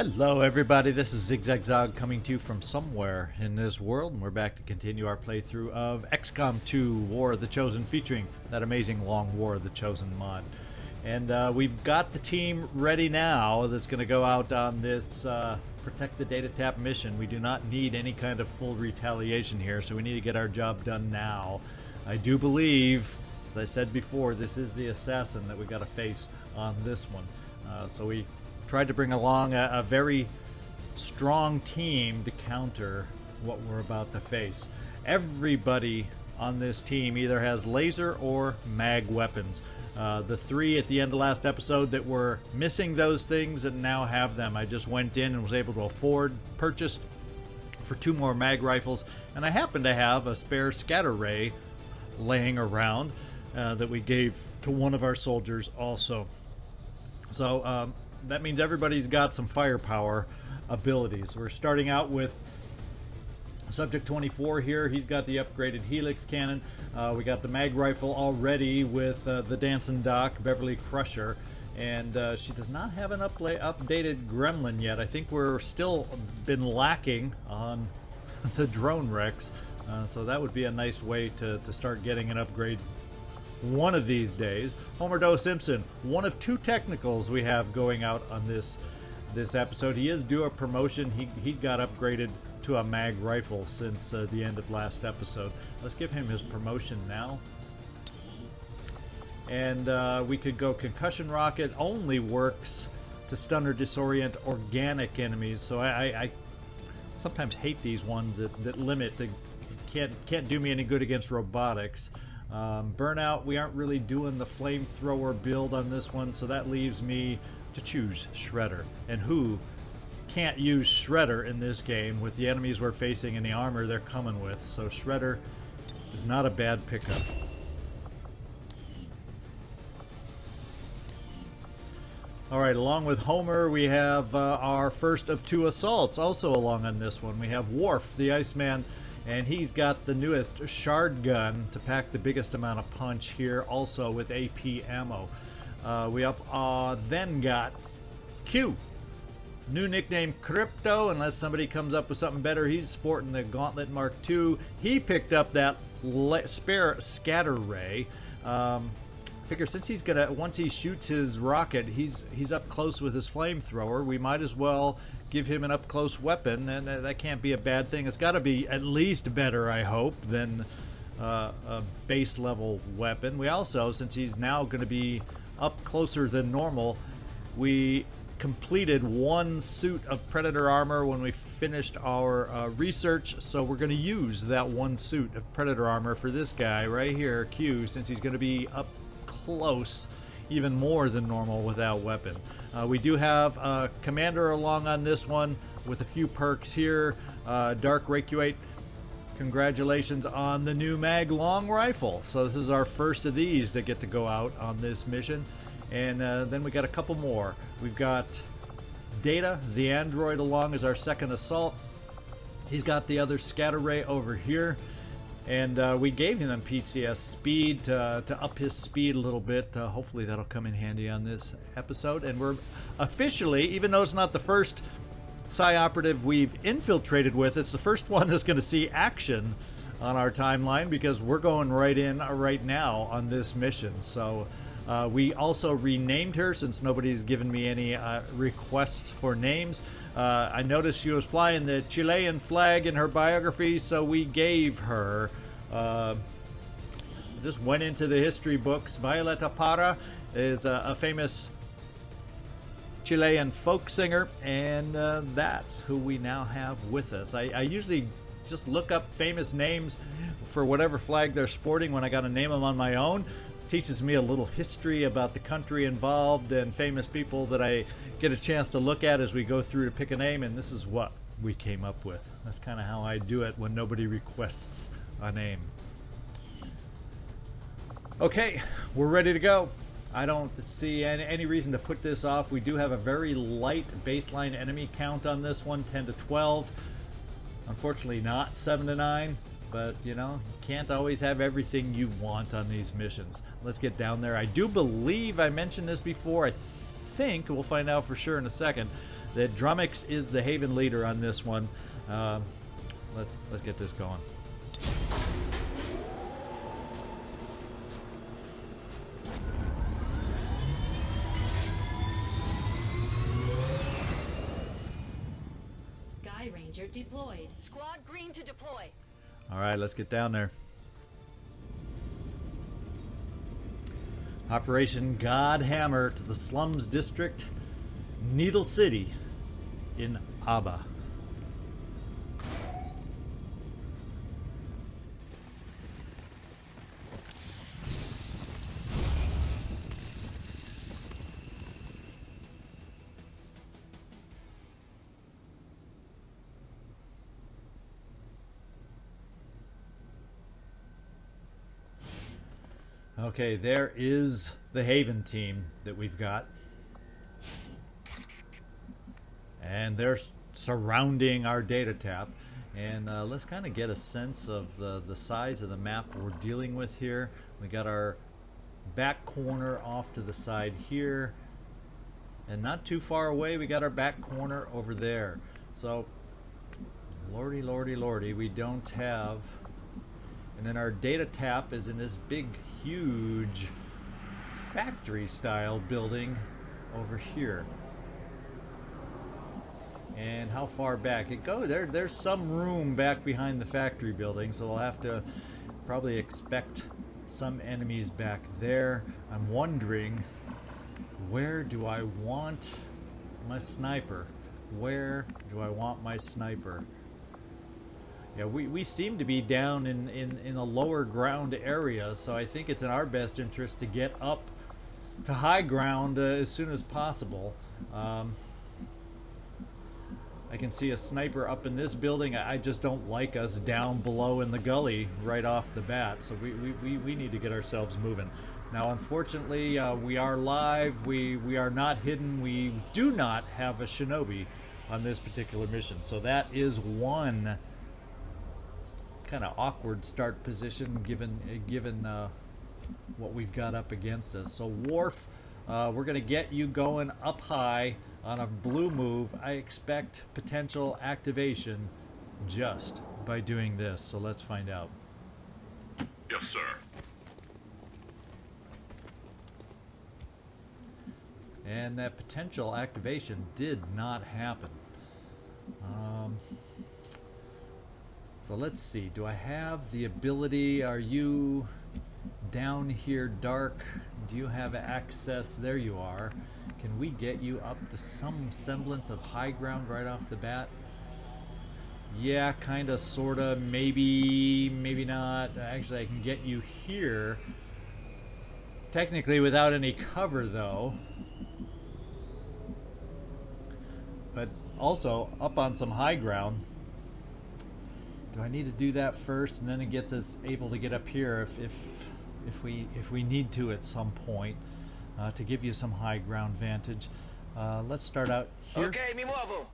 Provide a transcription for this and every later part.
Hello everybody, this is ZigZagZog coming to you from somewhere in this world, and we're back to continue our playthrough of XCOM 2 War of the Chosen, featuring that amazing long War of the Chosen mod. And we've got the team ready now that's going to go out on this protect the data tap mission. We do not need any kind of full retaliation here, so we need to get our job done now. I do believe, as I said before, this is the assassin that we got to face on this one. So we tried to bring along a very strong team to counter what we're about to face. Everybody on this team either has laser or mag weapons. The three at the end of last episode that were missing those things and now have them. I just went in and was able to purchase for 2 more mag rifles, and I happen to have a spare scatter ray laying around that we gave to one of our soldiers also. So that means everybody's got some firepower abilities. We're starting out with Subject 24 here. He's got the upgraded Helix cannon. We got the mag rifle already with the Dancin Doc, Beverly Crusher. And she does not have an updated Gremlin yet. I think we're still been lacking on the drone Rex. So that would be a nice way to start getting an upgrade one of these days. Homer Doe Simpson, one of 2 technicals we have going out on this episode. He is due a promotion. He got upgraded to a mag rifle since the end of last episode. Let's give him his promotion now. And we could go concussion rocket. Only works to stun or disorient organic enemies. So I sometimes hate these ones that limit. Can't do me any good against robotics. Burnout, we aren't really doing the flamethrower build on this one, so that leaves me to choose Shredder. And who can't use Shredder in this game with the enemies we're facing and the armor they're coming with? So Shredder is not a bad pickup. Alright, along with Homer, we have our first of 2 assaults. Also along on this one, we have Worf, the Iceman, and he's got the newest shard gun to pack the biggest amount of punch here, also with AP ammo. We have then got Q, new nickname Crypto, unless somebody comes up with something better. He's sporting the Gauntlet Mark II. He picked up that spare scatter ray. Figure since he's gonna, once he shoots his rocket, he's up close with his flamethrower, we might as well give him an up-close weapon, and that can't be a bad thing. It's got to be at least better, I hope, than a base-level weapon. We also, since he's now going to be up closer than normal, we completed 1 suit of Predator armor when we finished our research, so we're going to use that 1 suit of Predator armor for this guy right here, Q, since he's going to be up close even more than normal without weapon. We do have a commander along on this one with a few perks here. Dark Recuate, congratulations on the new mag long rifle. So this is our first of these that get to go out on this mission. And then we got a couple more. We've got Data, the android, along as our second assault. He's got the other scatter ray over here. And we gave him PCS speed to up his speed a little bit. Hopefully that'll come in handy on this episode. And we're officially, even though it's not the first Psi operative we've infiltrated with, it's the first one that's going to see action on our timeline, because we're going right in right now on this mission. So we also renamed her, since nobody's given me any requests for names. I noticed she was flying the Chilean flag in her biography, so we gave her, just went into the history books. Violeta Parra is a famous Chilean folk singer, and that's who we now have with us. I usually just look up famous names for whatever flag they're sporting when I got to name them on my own. Teaches me a little history about the country involved and famous people that I get a chance to look at as we go through to pick a name, and this is what we came up with. That's kind of how I do it when nobody requests a name. Okay, we're ready to go. I don't see any reason to put this off. We do have a very light baseline enemy count on this one, 10 to 12. Unfortunately not 7 to 9. But, you know, you can't always have everything you want on these missions. Let's get down there. I do believe I mentioned this before. I think, we'll find out for sure in a second, that Drumax is the Haven leader on this one. Let's get this going. Sky Ranger deployed. Squad green to deploy. All right, let's get down there. Operation God Hammer to the Slums District, Needle City in Abba. Okay, there is the Haven team that we've got. And they're surrounding our data tap. And let's kind of get a sense of the size of the map we're dealing with here. We got our back corner off to the side here. And not too far away, we got our back corner over there. So, lordy, lordy, lordy, we don't have... And then our data tap is in this big, huge factory-style building over here. And how far back it goes? There's some room back behind the factory building, so we'll have to probably expect some enemies back there. I'm wondering, where do I want my sniper? Where do I want my sniper? Yeah, we seem to be down in a lower ground area, so I think it's in our best interest to get up to high ground as soon as possible. I can see a sniper up in this building. I just don't like us down below in the gully right off the bat, so we need to get ourselves moving. Now, unfortunately, we are live. We are not hidden. We do not have a shinobi on this particular mission, so that is one kind of awkward start position given what we've got up against us. So Worf, we're going to get you going up high on a blue move. I expect potential activation just by doing this. So let's find out. Yes, sir. And that potential activation did not happen. So let's see, do I have the ability? Are you down here dark? Do you have access? There you are. Can we get you up to some semblance of high ground right off the bat? Yeah, kinda, sorta, maybe not. Actually, I can get you here. Technically without any cover though. But also up on some high ground. Do I need to do that first, and then it gets us able to get up here if we need to at some point to give you some high ground vantage. Let's start out here. Okay, mi muevo.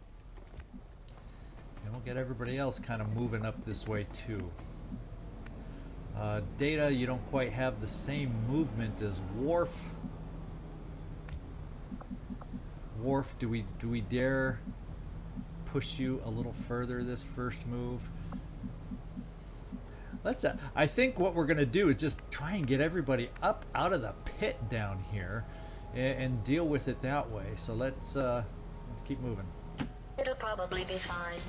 And we'll get everybody else kind of moving up this way too. Data, you don't quite have the same movement as Worf. Worf, do we dare push you a little further this first move? Let's. I think what we're gonna do is just try and get everybody up out of the pit down here, and deal with it that way. So let's keep moving. It'll probably be fine.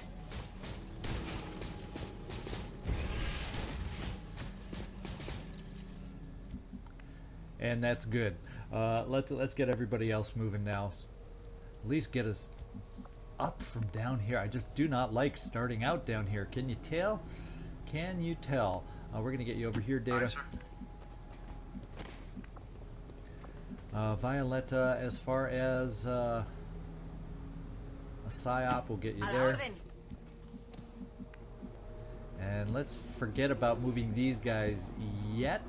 And that's good. Let's get everybody else moving now. At least get us up from down here. I just do not like starting out down here. Can you tell? Can you tell? We're gonna get you over here, Data. Violeta, as far as a Psi Op, will get you there. And let's forget about moving these guys yet.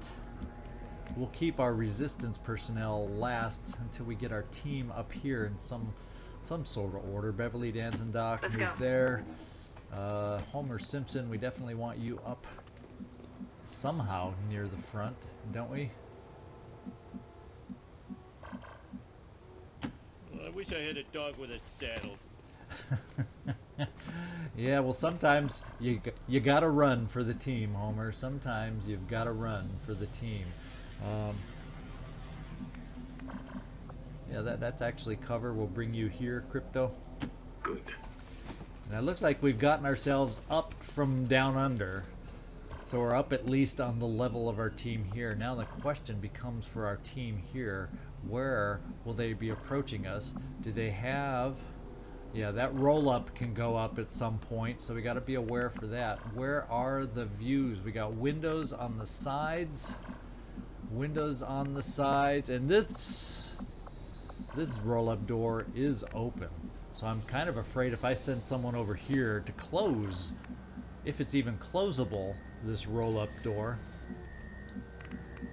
We'll keep our resistance personnel last until we get our team up here in some sort of order. Beverly, Dancin Doc, Let's move go. there. Homer, Simpson, we definitely want you up somehow near the front, don't we? Well, I wish I had a dog with a saddle. Yeah, well, sometimes you gotta run for the team, Homer. Sometimes you've gotta run for the team. Yeah, that's actually cover. We'll bring you here, Crypto. Good. And it looks like we've gotten ourselves up from down under. So we're up at least on the level of our team here. Now the question becomes for our team here, where will they be approaching us? Do they have... Yeah, that roll-up can go up at some point, so we got to be aware for that. Where are the views? We got windows on the sides. Windows on the sides. And this roll-up door is open. So I'm kind of afraid if I send someone over here to close, if it's even closable, this roll-up door,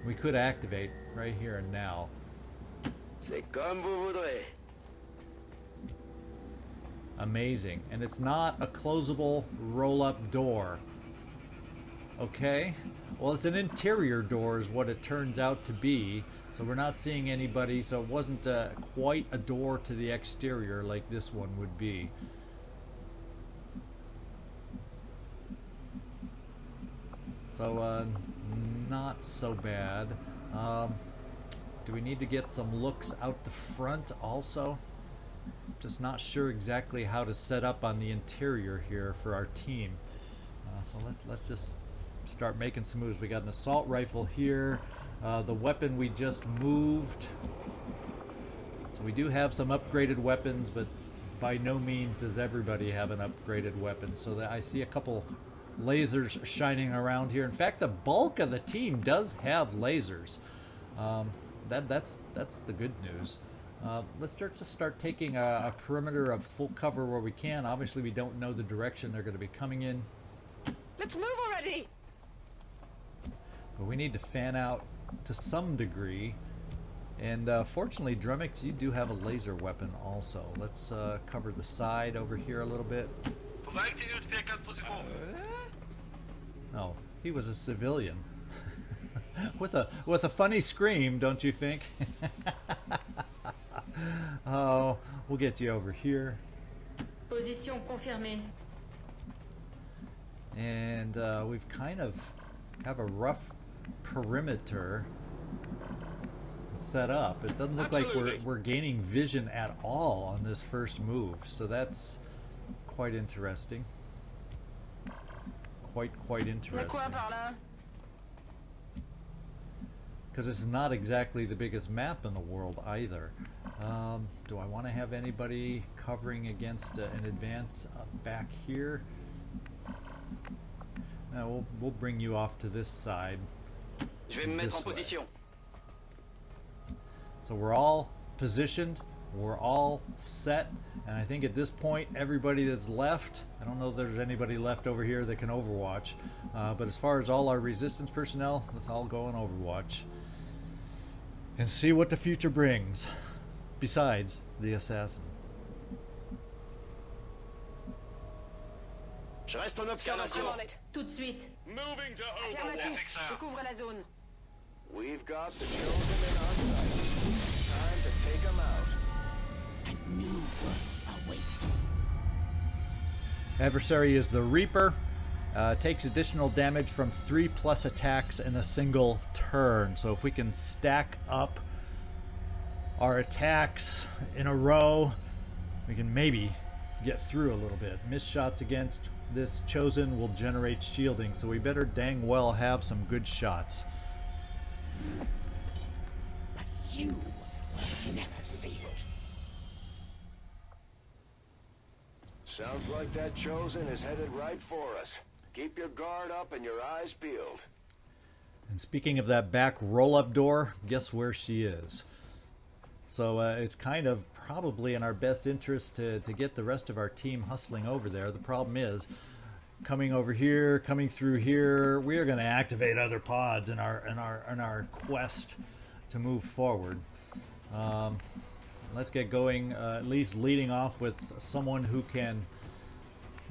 we could activate right here and now. C'est comme vous voudrez. Amazing. And it's not a closable roll-up door. Okay. Well, it's an interior door is what it turns out to be. So we're not seeing anybody. So it wasn't quite a door to the exterior like this one would be. So, not so bad. Do we need to get some looks out the front also? Just not sure exactly how to set up on the interior here for our team. So let's just start making some moves. We got an assault rifle here. The weapon we just moved. So we do have some upgraded weapons, but by no means does everybody have an upgraded weapon. So that I see a couple lasers shining around here. In fact, the bulk of the team does have lasers. That's the good news. Let's start taking a perimeter of full cover where we can. Obviously, we don't know the direction they're going to be coming in. Let's move already. But we need to fan out to some degree. And fortunately, Drumax, you do have a laser weapon also. Let's cover the side over here a little bit. Oh, he was a civilian. with a funny scream, don't you think? Oh, we'll get you over here. Position confirmée. And we've kind of have a rough perimeter set up. It doesn't look like we're gaining vision at all on this first move, so that's quite interesting. Quite interesting. Because this is not exactly the biggest map in the world either. Do I want to have anybody covering against an advance back here? No, we'll bring you off to this side. Je vais me mettre en position. So we're all positioned, we're all set, and I think at this point everybody that's left, I don't know if there's anybody left over here that can overwatch, but as far as all our resistance personnel, let's all go on overwatch and see what the future brings, besides the assassin. Je reste en observation. Tout de suite. Moving to Affirmatif. Overwatch. Je couvre la zone. We've got the chosen in our sights. Time to take them out. A new world awaits. Adversary is the Reaper. Takes additional damage from 3+ attacks in a single turn. So if we can stack up our attacks in a row, we can maybe get through a little bit. Missed shots against this chosen will generate shielding, so we better dang well have some good shots. But you will never see it. Sounds like that chosen is headed right for us. Keep your guard up and your eyes peeled. And speaking of that back roll-up door, guess where she is? So it's kind of probably in our best interest to get the rest of our team hustling over there. The problem is, coming over here, coming through here, we are going to activate other pods in our quest to move forward. Let's get going, at least leading off with someone who can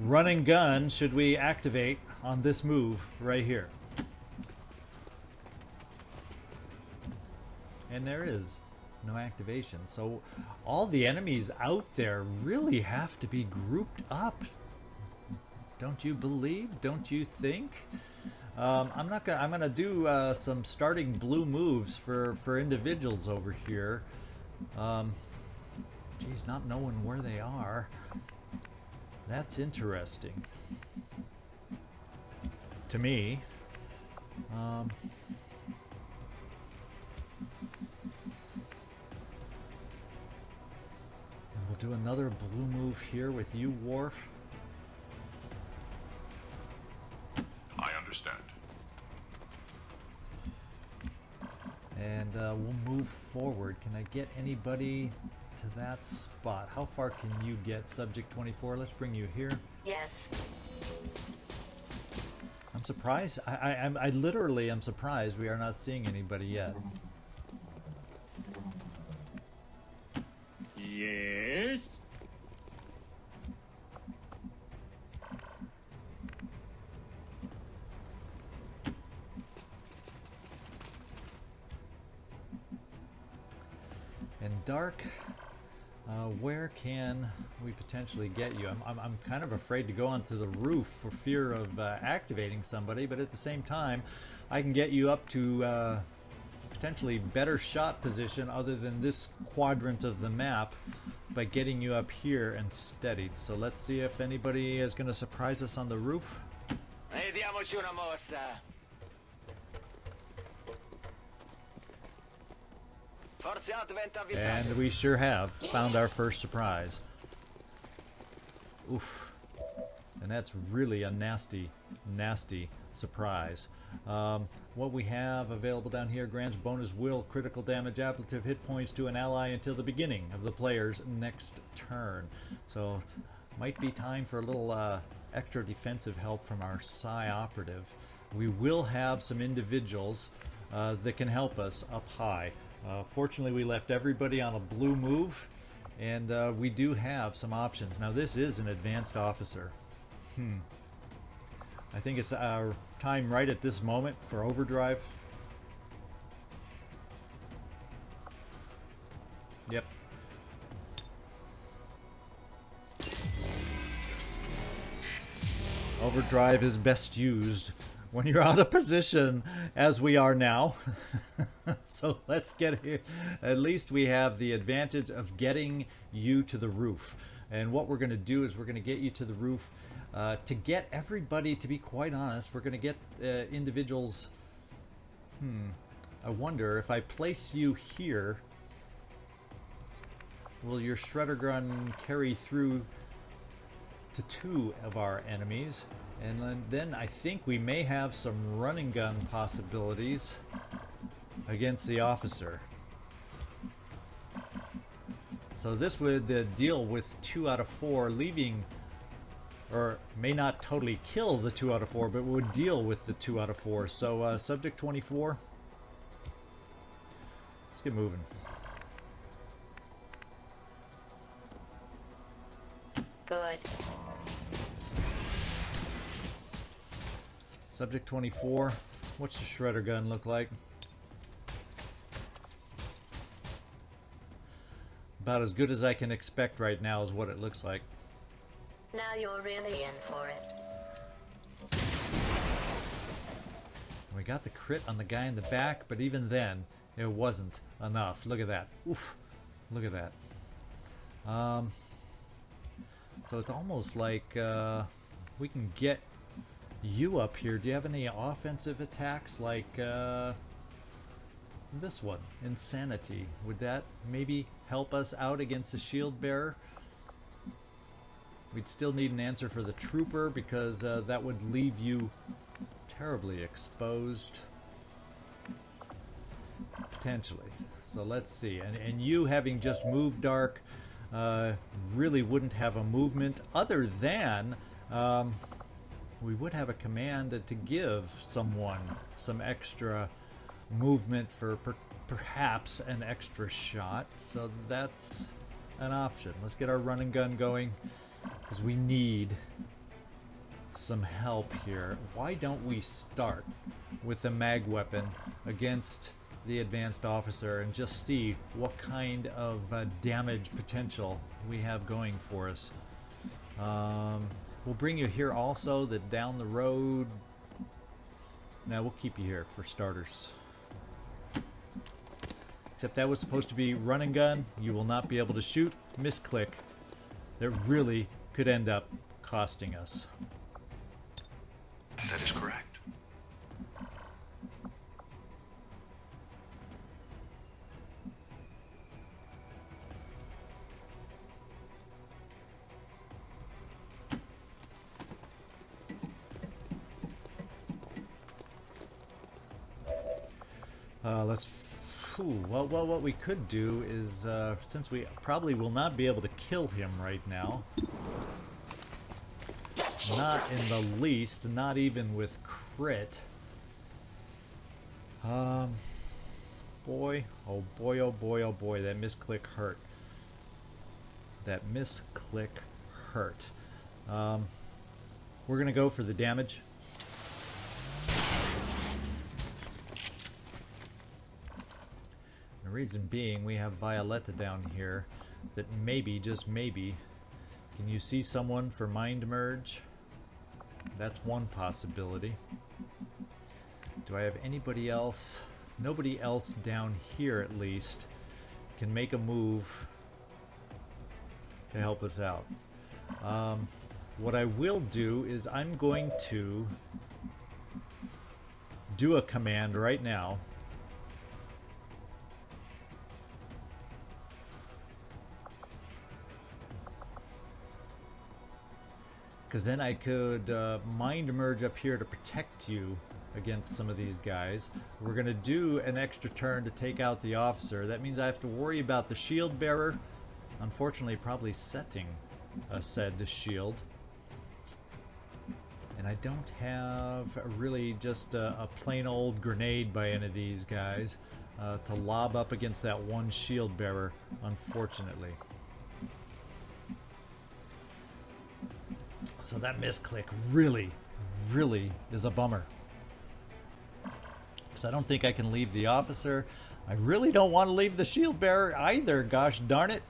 run and gun should we activate on this move right here. And there is No activation. So all the enemies out there really have to be grouped up. Don't you believe? Don't you think? I'm gonna do some starting blue moves for individuals over here. Geez, not knowing where they are. That's interesting. To me. We'll do another blue move here with you, Worf. I understand. And we'll move forward. Can I get anybody to that spot? How far can you get, Subject 24? Let's bring you here. Yes. I'm surprised. I literally am surprised we are not seeing anybody yet. Yes? And Dark, where can we potentially get you? I'm kind of afraid to go onto the roof for fear of activating somebody, but at the same time, I can get you up to potentially better shot position other than this quadrant of the map by getting you up here and steadied. So let's see if anybody is going to surprise us on the roof. Diamoci una mossa. Forziate, vento avvisato. And we sure have found our first surprise. Oof. And that's really a nasty, nasty surprise. What we have available down here grants bonus will, critical damage, ablative hit points to an ally until the beginning of the player's next turn. So, might be time for a little extra defensive help from our Psi operative. We will have some individuals that can help us up high. Fortunately, we left everybody on a blue move, and we do have some options. Now, this is an advanced officer. I think it's our time right at this moment for overdrive. Yep. Overdrive is best used when you're out of position, as we are now. So let's get here. At least we have the advantage of getting you to the roof. And what we're going to do is we're going to get you to the roof. To get everybody, to be quite honest, we're going to get individuals. I wonder if I place you here, will your shredder gun carry through to 2 of our enemies? And then I think we may have some running gun possibilities against the officer. So this would deal with 2 out of 4, leaving, or may not totally kill the 2 out of 4, but would deal with the 2 out of 4. So Subject 24, let's get moving. Good. Subject 24, what's the shredder gun look like? About as good as I can expect right now is what it looks like. Now you're really in for it. We got the crit on the guy in the back, but even then, it wasn't enough. Look at that. Oof. Look at that. So it's almost like we can get you up here. Do you have any offensive attacks like this one, Insanity? Would that maybe help us out against the shield bearer? We'd still need an answer for the trooper because that would leave you terribly exposed. Potentially. So let's see. And you having just moved, Dark, really wouldn't have a movement other than we would have a command to give someone some extra movement for perhaps an extra shot. So that's an option. Let's get our running gun going because we need some help here. Why don't we start with the mag weapon against the advanced officer and just see what kind of damage potential we have going for us. We'll bring you here also, that down the road. Now we'll keep you here for starters. Except that was supposed to be run and gun. You will not be able to shoot. Misclick. That really could end up costing us. That is correct. Well, what we could do is, since we probably will not be able to kill him right now, not in the least, not even with crit. Boy, oh boy, oh boy, oh boy, that misclick hurt. That misclick hurt. We're gonna go for the damage. The reason being, we have Violeta down here that maybe, just maybe, can you see someone for mind merge? That's one possibility. Do I have anybody else? Nobody else down here, at least, can make a move to help us out. What I will do is I'm going to do a command right now. Because then I could mind merge up here to protect you against some of these guys. We're going to do an extra turn to take out the officer. That means I have to worry about the shield bearer. Unfortunately, probably setting said shield. And I don't have really just a plain old grenade by any of these guys to lob up against that one shield bearer, unfortunately. So that misclick really, really is a bummer. Because I don't think I can leave the officer. I really don't want to leave the shield bearer either, gosh darn it.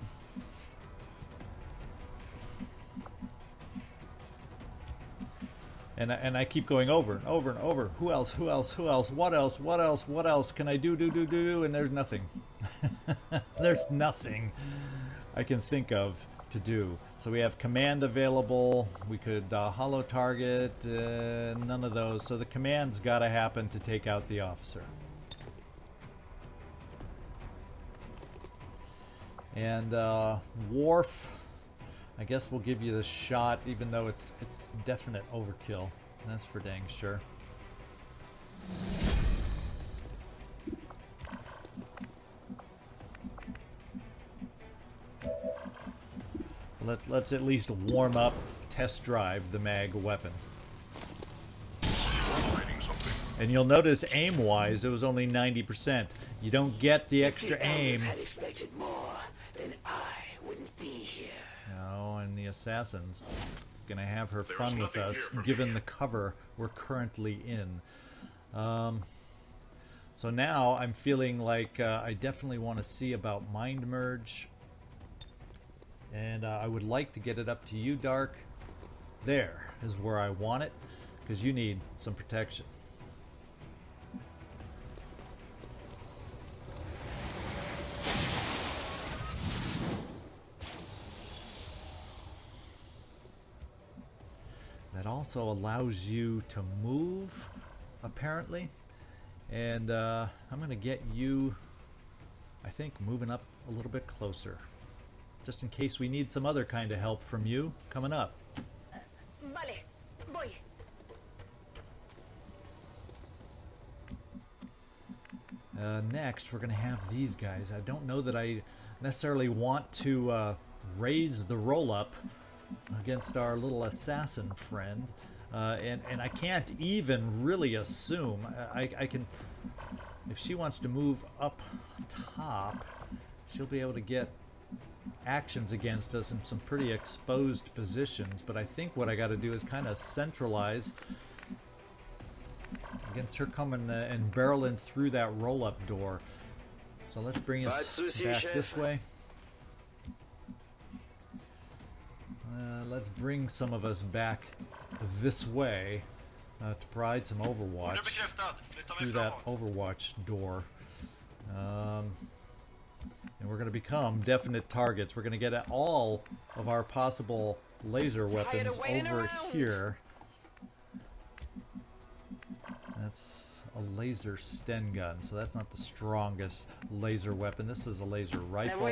And I keep going over and over and over. Who else? Who else? Who else? What else? What else? What else can I do? And there's nothing. There's nothing I can think of to do. So we have command available. We could hollow target. None of those. So the command's got to happen to take out the officer. And Worf, I guess we'll give you the shot, even though it's definite overkill. That's for dang sure. Let's at least warm up, test drive the mag weapon. And you'll notice aim-wise, it was only 90%. You don't get the extra aim. Had expected more, then I wouldn't be here. No, and the assassin's gonna have her fun with us, given the cover we're currently in. So now I'm feeling like I definitely want to see about mind merge. And I would like to get it up to you, Dark. There is where I want it, because you need some protection. That also allows you to move, apparently. And I'm going to get you, I think, moving up a little bit closer. Just in case we need some other kind of help from you coming up. Vale, voy. Next, we're going to have these guys. I don't know that I necessarily want to raise the roll-up against our little assassin friend. And I can't even really assume. I can... If she wants to move up top, she'll be able to get actions against us in some pretty exposed positions, but I think what I got to do is kind of centralize against her coming and barreling through that roll-up door. So let's bring us back this way. Let's bring some of us back this way to provide some Overwatch through that Overwatch door. And we're going to become definite targets. We're going to get at all of our possible laser weapons over here. That's a laser Sten gun, so that's not the strongest laser weapon. This is a laser rifle.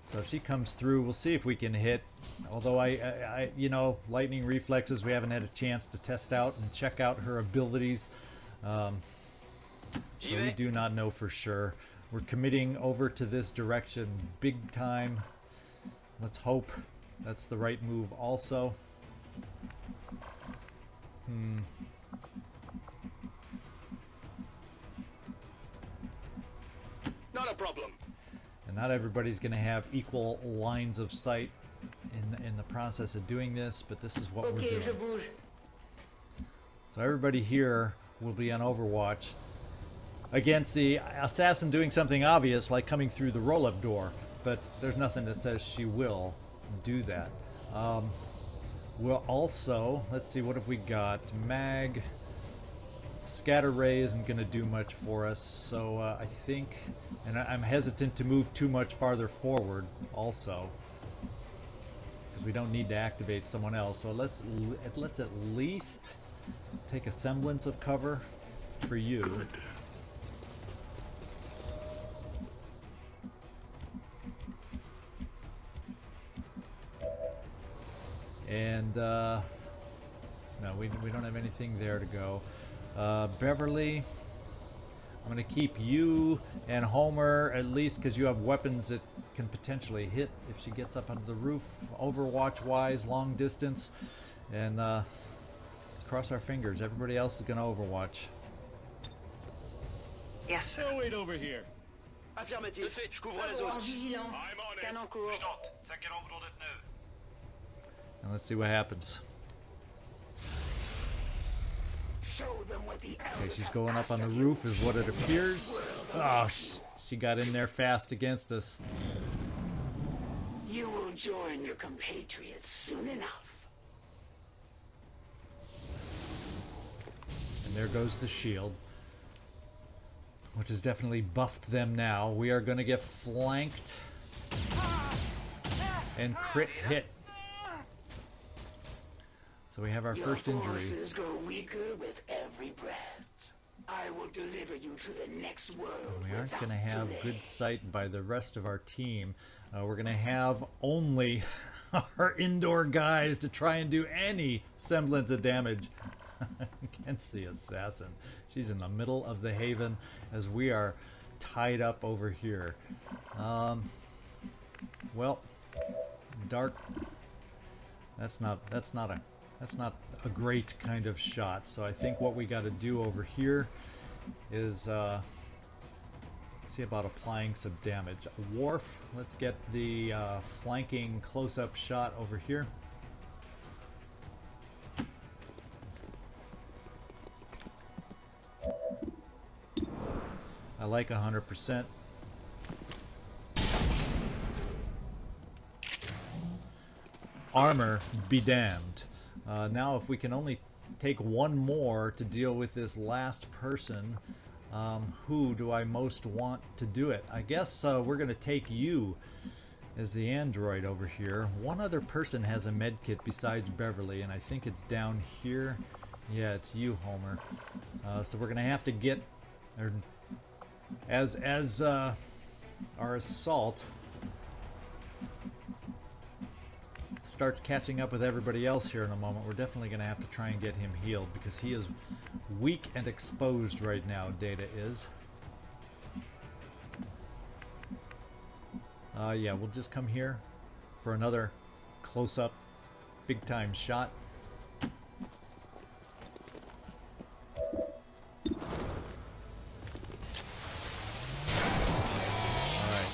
So if she comes through, we'll see if we can hit. Although I you know, lightning reflexes, we haven't had a chance to test out and check out her abilities. So we do not know for sure. We're committing over to this direction big time. Let's hope that's the right move also. Not a problem. And not everybody's going to have equal lines of sight in the process of doing this, but this is what we're doing. So everybody here will be on Overwatch against the assassin doing something obvious like coming through the roll-up door, but there's nothing that says she will do that. We'll also, let's see, what have we got? Mag, scatter ray isn't going to do much for us, so I think, and I'm hesitant to move too much farther forward also, because we don't need to activate someone else. So let's at least take a semblance of cover for you. And no, we don't have anything there to go. Beverly, I'm going to keep you and Homer, at least because you have weapons that can potentially hit if she gets up onto the roof, Overwatch-wise, long distance. And cross our fingers, everybody else is going to Overwatch. Yes, sir. Oh, wait over here. Affirmative. Je couvre la zone. I'm on it. Start. Tänker området nu. And let's see what happens. Okay, she's going up on the roof is what it appears. Oh, she got in there fast against us. You will join your compatriots soon enough. And there goes the shield, which has definitely buffed them now. We are going to get flanked and crit hit. So we have our first injury. Your forces grow weaker with every breath. I will deliver you to the next world. We aren't going to have good sight by the rest of our team. We're going to have only our indoor guys to try and do any semblance of damage against the assassin. She's in the middle of the haven as we are tied up over here. Well, dark. That's not a great kind of shot. So I think what we got to do over here is see about applying some damage. Worf, let's get the flanking close-up shot over here. I like 100%. Armor be damned. Now if we can only take one more to deal with this last person, who do I most want to do it? I guess we're going to take you as the android over here. One other person has a med kit besides Beverly, and I think it's down here. Yeah, it's you, Homer. So we're going to have to get... As our assault starts catching up with everybody else here in a moment, we're definitely going to have to try and get him healed because he is weak and exposed right now, Data is. Yeah, we'll just come here for another close-up, big-time shot. Alright.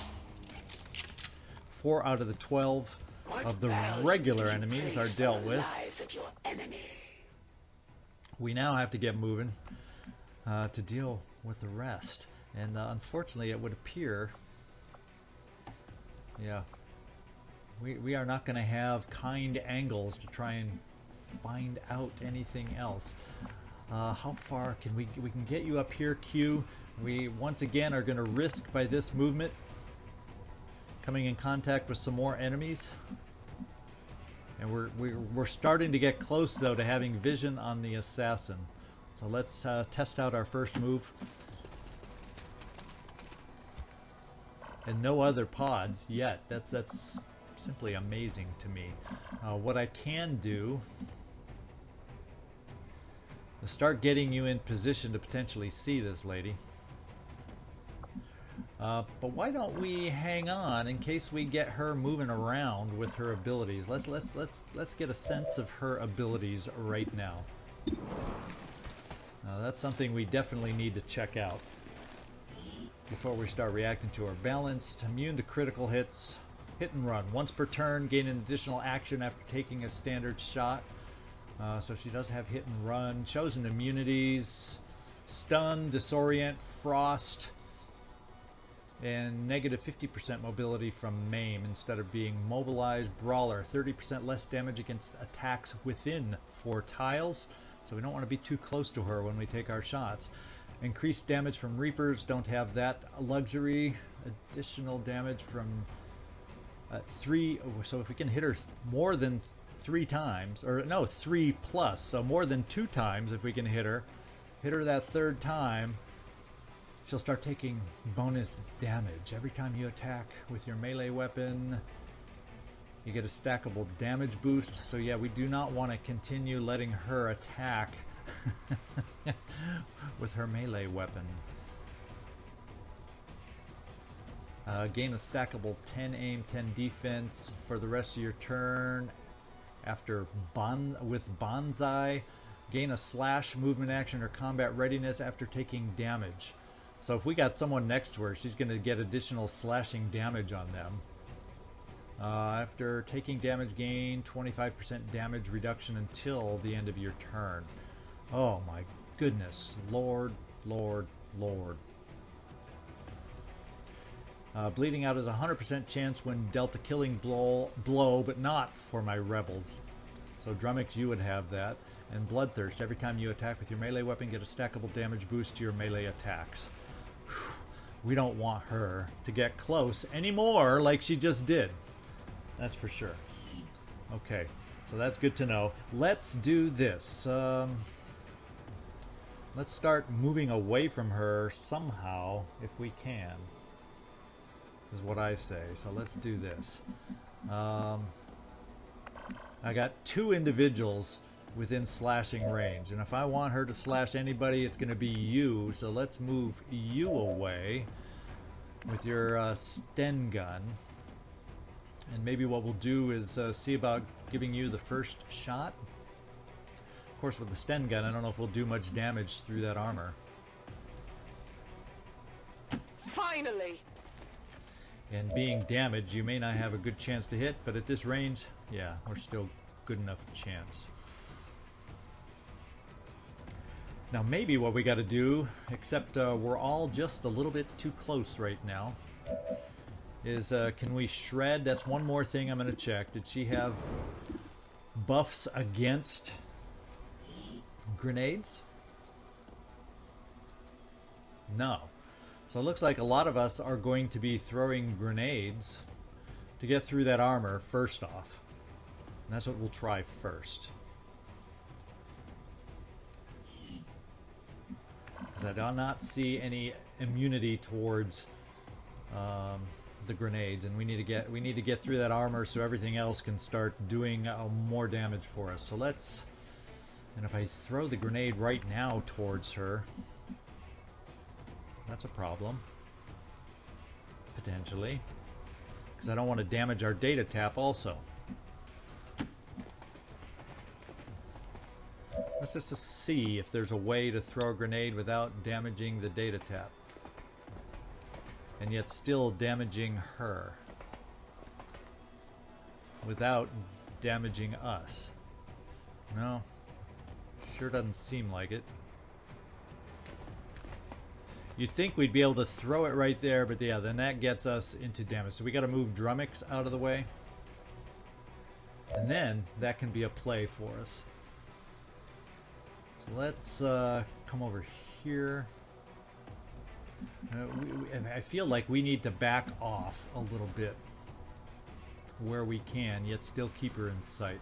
4 out of the 12 of the regular enemies are dealt with. we now have to get moving to deal with the rest. And unfortunately, it would appear, yeah, we are not going to have kind angles to try and find out anything else. How far can we can get you up here, Q. We once again are going to risk by this movement coming in contact with some more enemies. And we're starting to get close though to having vision on the assassin. So let's test out our first move. And no other pods yet. That's simply amazing to me. What I can do is start getting you in position to potentially see this lady. But why don't we hang on in case we get her moving around with her abilities? Let's get a sense of her abilities right now. That's something we definitely need to check out before we start reacting to her. Balanced, immune to critical hits, hit and run. Once per turn, gain an additional action after taking a standard shot. So she does have hit and run. Chosen immunities, stun, disorient, frost, and negative 50% mobility from maim instead of being mobilized. Brawler, 30% less damage against attacks within 4 tiles. So we don't want to be too close to her when we take our shots. Increased damage from Reapers, don't have that luxury. Additional damage from 3, so if we can hit her more than 3 times, or no, 3 plus, so more than 2 times if we can hit her that 3rd time, she'll start taking bonus damage. Every time you attack with your melee weapon, you get a stackable damage boost. So yeah, we do not want to continue letting her attack with her melee weapon. Gain a stackable 10 aim, 10 defense for the rest of your turn. After with Bonsai, gain a slash, movement action, or combat readiness after taking damage. So if we got someone next to her, she's going to get additional slashing damage on them. After taking damage, gain 25% damage reduction until the end of your turn. Oh my goodness. Lord, Lord, Lord. Bleeding out is a 100% chance when dealt a killing blow, but not for my rebels. So Drumax, you would have that. And Bloodthirst, every time you attack with your melee weapon, get a stackable damage boost to your melee attacks. We don't want her to get close anymore like she just did. That's for sure. Okay, so that's good to know. Let's do this. Let's start moving away from her somehow, if we can. Is what I say. So let's do this. I got 2 individuals within slashing range, and if I want her to slash anybody, it's going to be you. So let's move you away with your Sten gun, and maybe what we'll do is see about giving you the first shot. Of course, with the Sten gun, I don't know if we'll do much damage through that armor. Finally! And being damaged, you may not have a good chance to hit, but at this range, yeah, we're still good enough chance. Now maybe what we got to do, except we're all just a little bit too close right now, is can we shred? That's one more thing I'm going to check. Did she have buffs against grenades? No. So it looks like a lot of us are going to be throwing grenades to get through that armor first off. And that's what we'll try first. Because I do not see any immunity towards the grenades, and we need to get through that armor so everything else can start doing more damage for us. So let's, and if I throw the grenade right now towards her, that's a problem, potentially, because I don't want to damage our data tap also. Let's just see if there's a way to throw a grenade without damaging the data tap, and yet still damaging her without damaging us. No. Sure doesn't seem like it. You'd think we'd be able to throw it right there, but yeah, then that gets us into damage. So we got to move Drumax out of the way. And then that can be a play for us. So let's come over here. I feel like we need to back off a little bit where we can, yet still keep her in sight.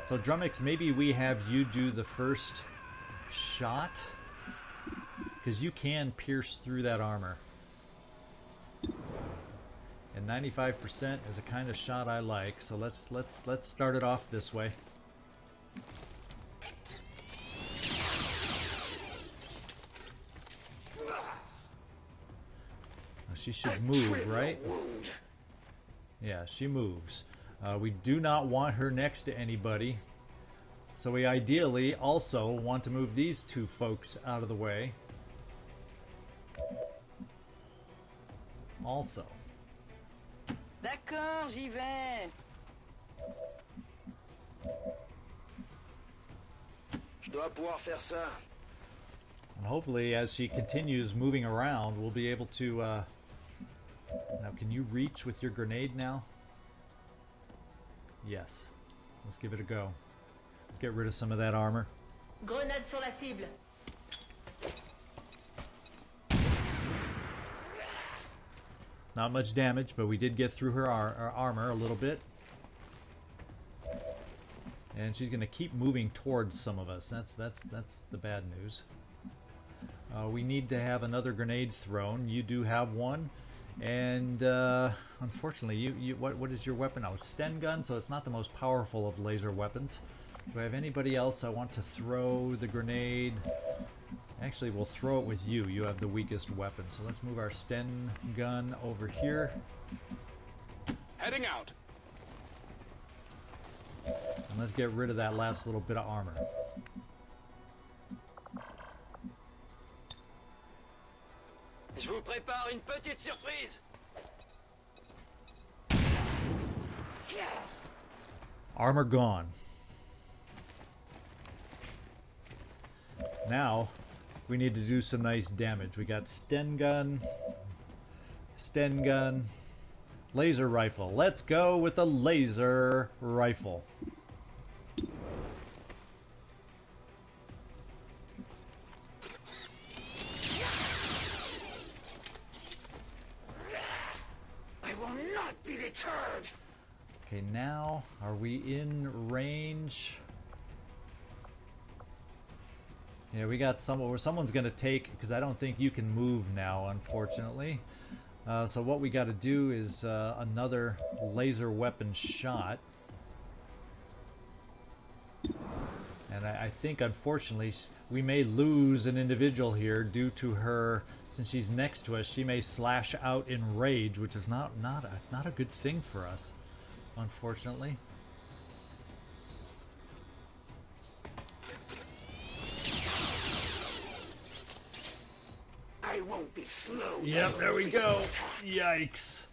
So Drumax, maybe we have you do the first shot, because you can pierce through that armor. And 95% is a kind of shot I like, so let's start it off this way. She should move, right? Yeah, she moves. We do not want her next to anybody, so we ideally also want to move these two folks out of the way. Also. D'accord, j'y vais. Je dois pouvoir faire ça. And hopefully, as she continues moving around, we'll be able to... Now, can you reach with your grenade now? Yes. Let's give it a go. Let's get rid of some of that armor. Grenade sur la cible. Not much damage, but we did get through her armor a little bit. And she's going to keep moving towards some of us. That's the bad news. We need to have another grenade thrown. You do have one. And unfortunately, what is your weapon now? Sten gun, so it's not the most powerful of laser weapons. Do I have anybody else I want to throw the grenade? Actually, we'll throw it with you. You have the weakest weapon. So let's move our Sten gun over here. Heading out. And let's get rid of that last little bit of armor. Je vous prépare une petite surprise. Armor gone. Now, we need to do some nice damage. We got Sten gun, laser rifle. Let's go with the laser rifle. I will not be deterred. Okay, now, are we in range? Yeah, we got someone's going to take, because I don't think you can move now, unfortunately. So what we got to do is another laser weapon shot. And I think, unfortunately, we may lose an individual here due to her, since she's next to us, she may slash out in rage, which is not a good thing for us, unfortunately. I won't be slow. Yep, there we go. Yikes.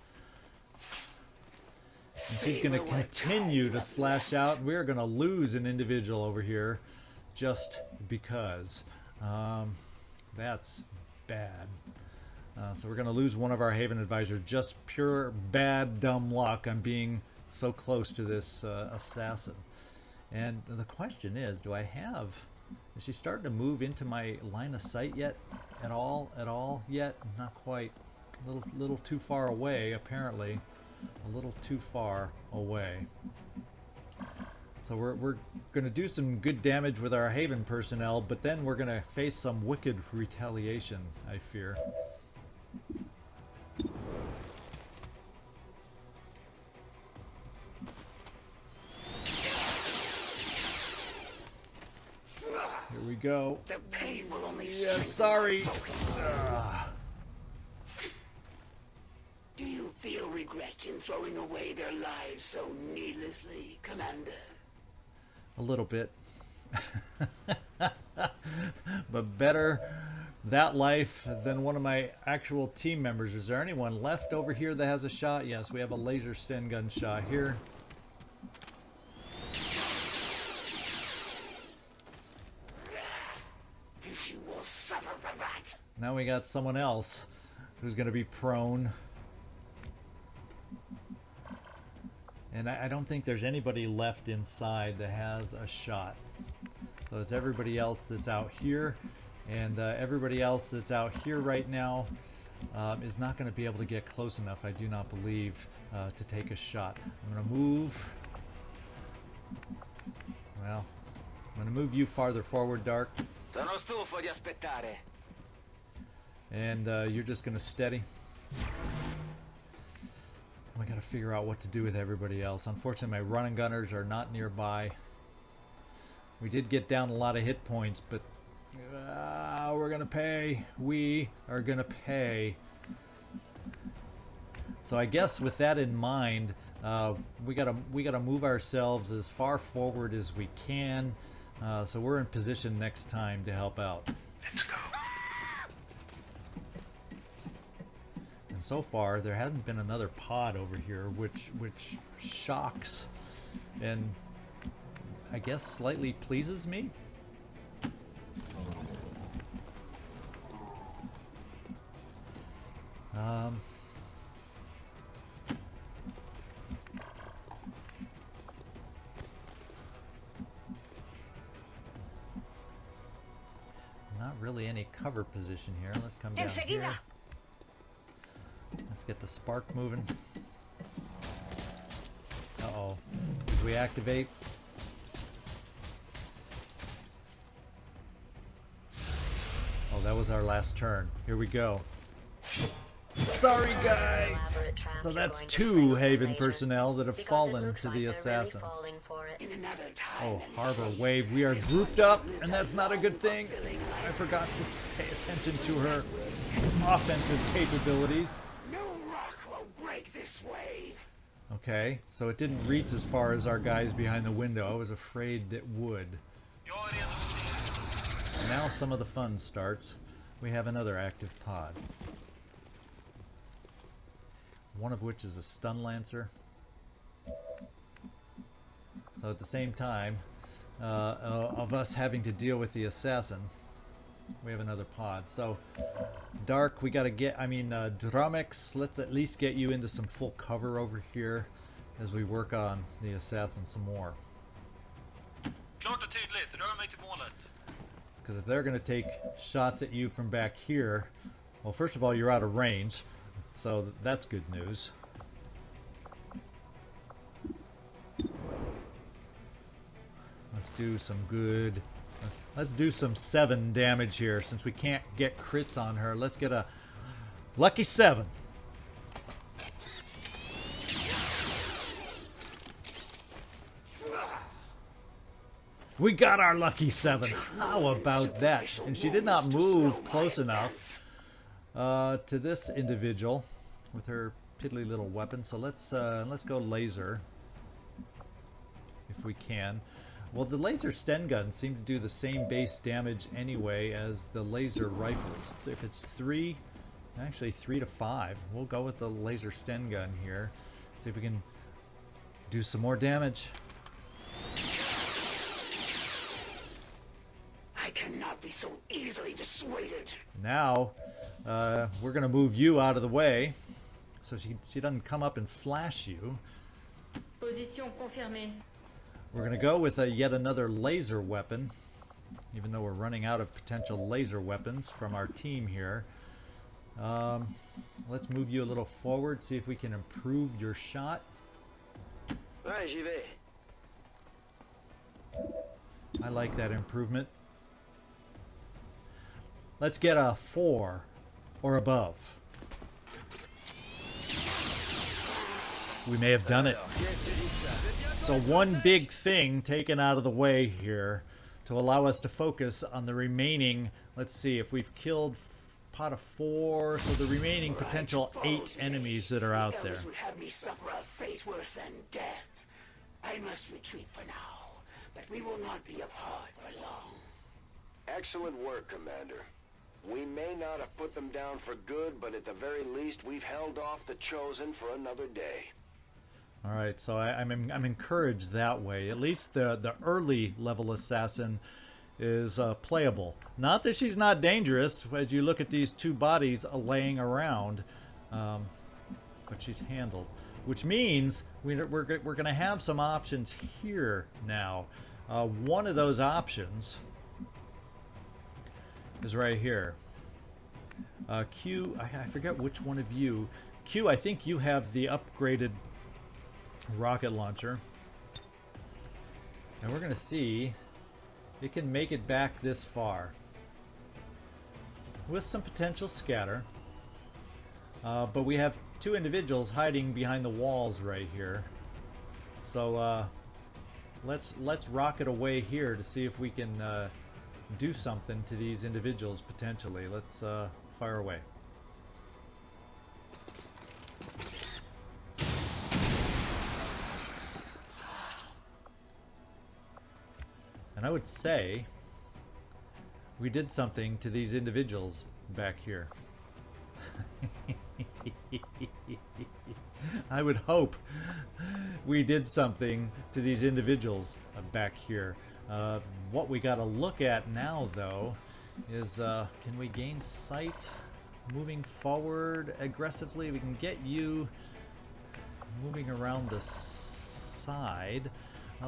And she's going to continue to slash out. We're going to lose an individual over here just because. That's bad. So we're going to lose one of our Haven advisors. Just pure bad, dumb luck on being so close to this assassin. And the question is, do I have... Is she starting to move into my line of sight yet? At all yet? Not quite. A little too far away, apparently. A little too far away. So we're going to do some good damage with our Haven personnel, but then we're going to face some wicked retaliation, I fear. Here we go. The pain will only Yeah, sorry. Do you feel regret in throwing away their lives so needlessly, Commander? A little bit. But better that life than one of my actual team members. Is there anyone left over here that has a shot? Yes, we have a laser Sten gun shot here. now we got someone else who's going to be prone. And I don't think there's anybody left inside that has a shot. So it's everybody else that's out here. And everybody else that's out here right now is not going to be able to get close enough, I do not believe, to take a shot. I'm going to move. Well, I'm going to move you farther forward, Dark. Sono stufo di aspettare. And you're just going to steady. I gotta figure out what to do with everybody else. Unfortunately, my running gunners are not nearby. We did get down a lot of hit points, but we're gonna pay. We are gonna pay. So I guess with that in mind, we gotta move ourselves as far forward as we can, so we're in position next time to help out. Let's go. And so far, there hasn't been another pod over here, which shocks and I guess slightly pleases me. Not really any cover position here. Let's come down here. Let's get the spark moving. Uh-oh. Did we activate? Oh, that was our last turn. Here we go. Sorry, guy! So that's 2 Haven personnel that have fallen to the assassin. Oh, Harbor Wave. We are grouped up, and that's not a good thing. I forgot to pay attention to her offensive capabilities. Okay, so it didn't reach as far as our guys behind the window. I was afraid it would. Now some of the fun starts. We have another active pod. One of which is a stun lancer. So at the same time of us having to deal with the assassin, we have another pod. So Dark, we gotta get, Drumax, let's at least get you into some full cover over here as we work on the assassin some more. Klart och tydligt, rör mig till målet. Because if they're gonna take shots at you from back here, well, first of all, you're out of range, so that's good news. Let's do some good. Let's do some 7 damage here. Since we can't get crits on her, let's get a lucky 7. We got our lucky 7. How about that? And she did not move close enough to this individual with her piddly little weapon. So let's go laser if we can. Well, the laser Sten guns seem to do the same base damage anyway as the laser rifles. If it's 3, actually 3 to 5, we'll go with the laser Sten gun here. See if we can do some more damage. I cannot be so easily dissuaded. Now, we're going to move you out of the way so she doesn't come up and slash you. Position confirmée. We're going to go with yet another laser weapon, even though we're running out of potential laser weapons from our team here. Let's move you a little forward, see if we can improve your shot. Ouais, j'y vais. I like that improvement. Let's get a 4 or above. We may have done it. So one big thing taken out of the way here to allow us to focus on the remaining, let's see, if we've killed pot of 4, so the remaining potential 8 enemies that are out there. Would have me suffer a fate worse than death. I must retreat for now, but we will not be apart for long. Excellent work, Commander. We may not have put them down for good, but at the very least, we've held off the Chosen for another day. All right, so I'm encouraged that way. At least the early level assassin is playable. Not that she's not dangerous as you look at these two bodies laying around, but she's handled. Which means we're going to have some options here now. One of those options is right here. Q, I forget which one of you. Q, I think you have the upgraded rocket launcher. And we're going to see it can make it back this far. With some potential scatter. But we have two individuals hiding behind the walls right here. So let's rocket away here to see if we can do something to these individuals potentially. Let's fire away. And I would say we did something to these individuals back here. I would hope we did something to these individuals back here. What we got to look at now, though, is can we gain sight moving forward aggressively? We can get you moving around the side.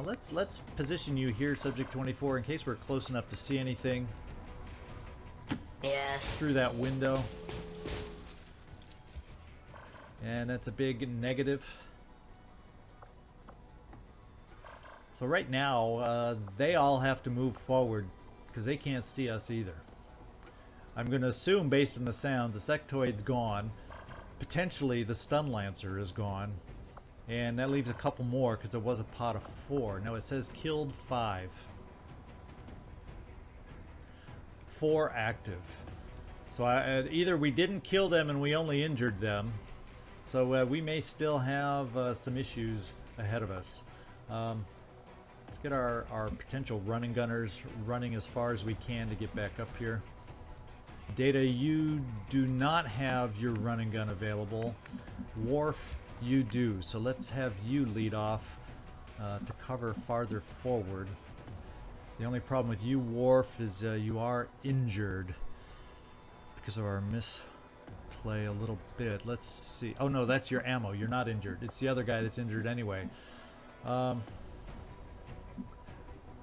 Let's position you here, Subject 24, in case we're close enough to see anything. Yes. Through that window. And that's a big negative. So right now, they all have to move forward because they can't see us either. I'm going to assume, based on the sounds, the sectoid's gone. Potentially, the stun lancer is gone. And that leaves a couple more because there was a pot of 4. No, it says killed 5. 4 active. So either we didn't kill them and we only injured them. So we may still have some issues ahead of us. Let's get our potential running gunners running as far as we can to get back up here. Data, you do not have your running gun available. Worf, you do. So let's have you lead off to cover farther forward. The only problem with you, Worf, is you are injured because of our misplay a little bit. Let's see. Oh no, that's your ammo. You're not injured. It's the other guy that's injured anyway. We're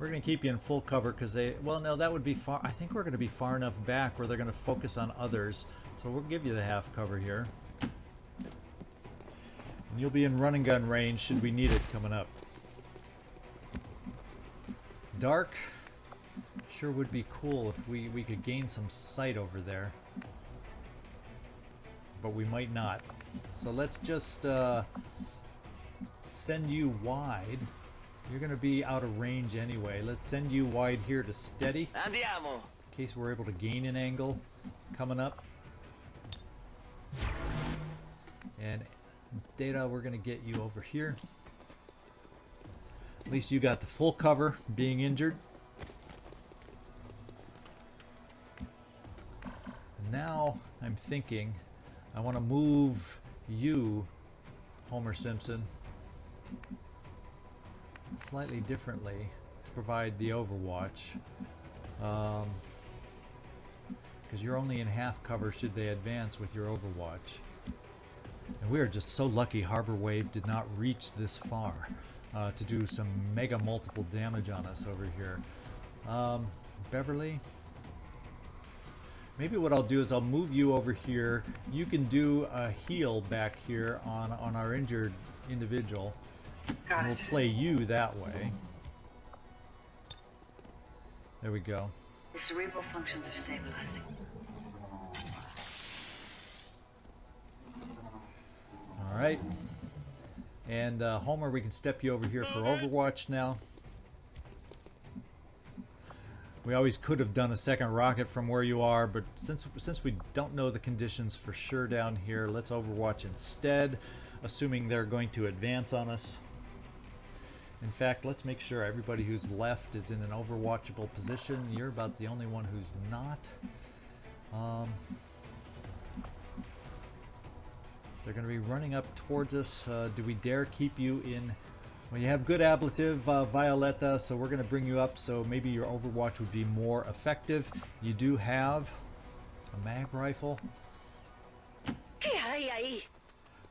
going to keep you in full cover because they... Well, no, that would be far... I think we're going to be far enough back where they're going to focus on others. So we'll give you the half cover here. And you'll be in running gun range should we need it coming up. Dark. Sure would be cool if we could gain some sight over there. But we might not. So let's just send you wide. You're going to be out of range anyway. Let's send you wide here to steady. And the ammo. In case we're able to gain an angle coming up. And Data, we're going to get you over here. At least you got the full cover being injured. And now I'm thinking I want to move you, Homer Simpson, slightly differently to provide the overwatch. Because you're only in half cover should they advance with your overwatch. And we are just so lucky Harbor Wave did not reach this far to do some mega multiple damage on us over here. Beverly, maybe what I'll do is I'll move you over here. You can do a heal back here on our injured individual. And we'll play you that way. There we go. The cerebral functions are stabilizing. Alright. And Homer, we can step you over here for Overwatch now. We always could have done a second rocket from where you are, but since we don't know the conditions for sure down here, let's Overwatch instead, assuming they're going to advance on us. In fact, let's make sure everybody who's left is in an overwatchable position. You're about the only one who's not. They're going to be running up towards us. Do we dare keep you in... Well, you have good ablative, Violeta, so we're going to bring you up so maybe your Overwatch would be more effective. You do have a mag rifle.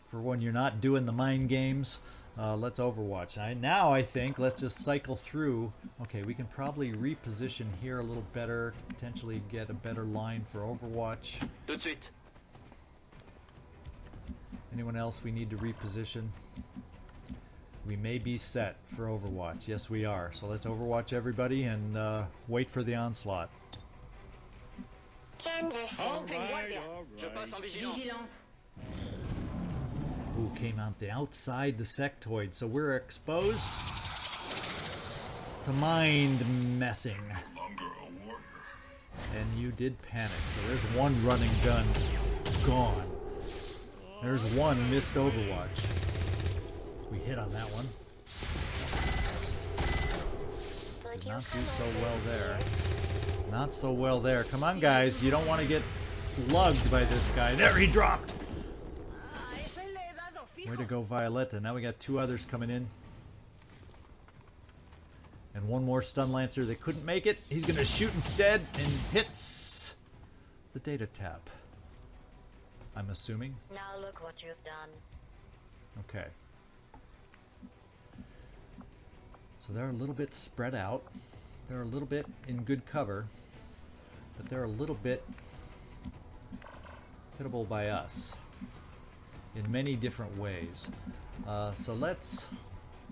For when you're not doing the mind games, let's Overwatch. Now I think let's just cycle through. Okay, we can probably reposition here a little better to potentially get a better line for Overwatch. Tout de suite. Anyone else we need to reposition? We may be set for Overwatch. Yes, we are. So let's Overwatch everybody and wait for the onslaught. Vigilance. Ooh, came out the outside the sectoid, so we're exposed to mind messing. Longer a warrior. And you did panic, so there's one running gun gone. There's one missed Overwatch. We hit on that one. Did not do so well there. Not so well there. Come on, guys. You don't want to get slugged by this guy. There, he dropped. Way to go, Violeta. Now we got two others coming in. And one more stun lancer. They couldn't make it. He's going to shoot instead and hits the data tap. I'm assuming. Now look what you've done. Okay. So they're a little bit spread out. They're a little bit in good cover. But they're a little bit hittable by us in many different ways. So let's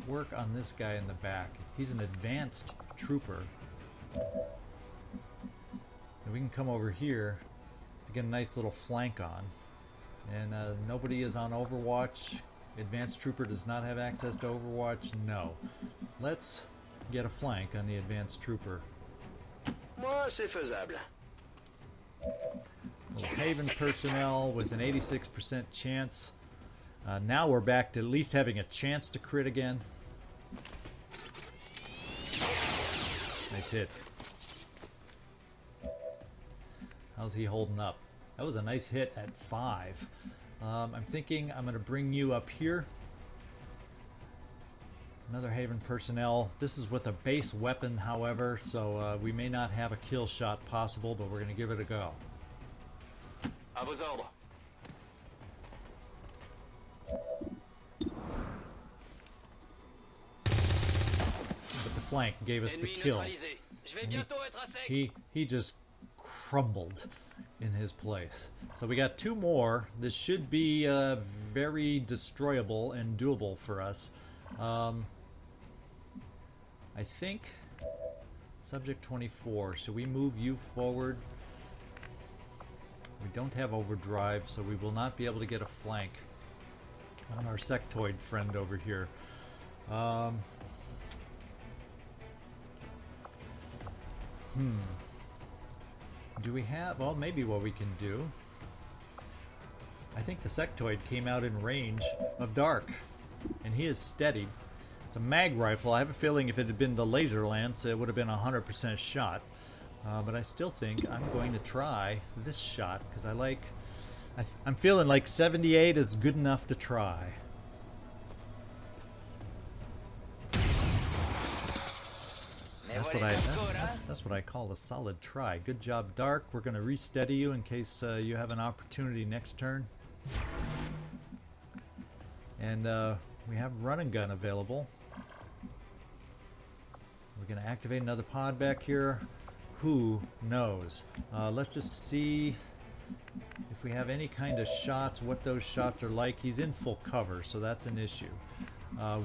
work on this guy in the back. He's an advanced trooper. And we can come over here to get a nice little flank on. And nobody is on Overwatch. Advanced trooper does not have access to Overwatch. No. Let's get a flank on the advanced trooper. Moi, c'est faisable. Little Haven personnel with an 86% chance. Now we're back to at least having a chance to crit again. Nice hit. How's he holding up? That was a nice hit at 5. I'm thinking I'm going to bring you up here. Another Haven personnel. This is with a base weapon, however, so we may not have a kill shot possible, but we're going to give it a go. À vos ordres. But the flank gave us the kill. He just crumbled in his place. So we got two more. This should be very destroyable and doable for us. I think subject 24. Should we move you forward? We don't have overdrive, so we will not be able to get a flank on our sectoid friend over here. Do we have... Well, maybe what we can do... I think the sectoid came out in range of Dark, and he is steadied. It's a mag rifle. I have a feeling if it had been the laser lance, it would have been a 100% shot. But I still think I'm going to try this shot because I like... I'm feeling like 78 is good enough to try. That's what I call a solid try. Good job, Dark. We're going to re-steady you in case you have an opportunity next turn. And we have run and gun available. We're going to activate another pod back here. Who knows? Let's just see if we have any kind of shots, what those shots are like. He's in full cover, so that's an issue.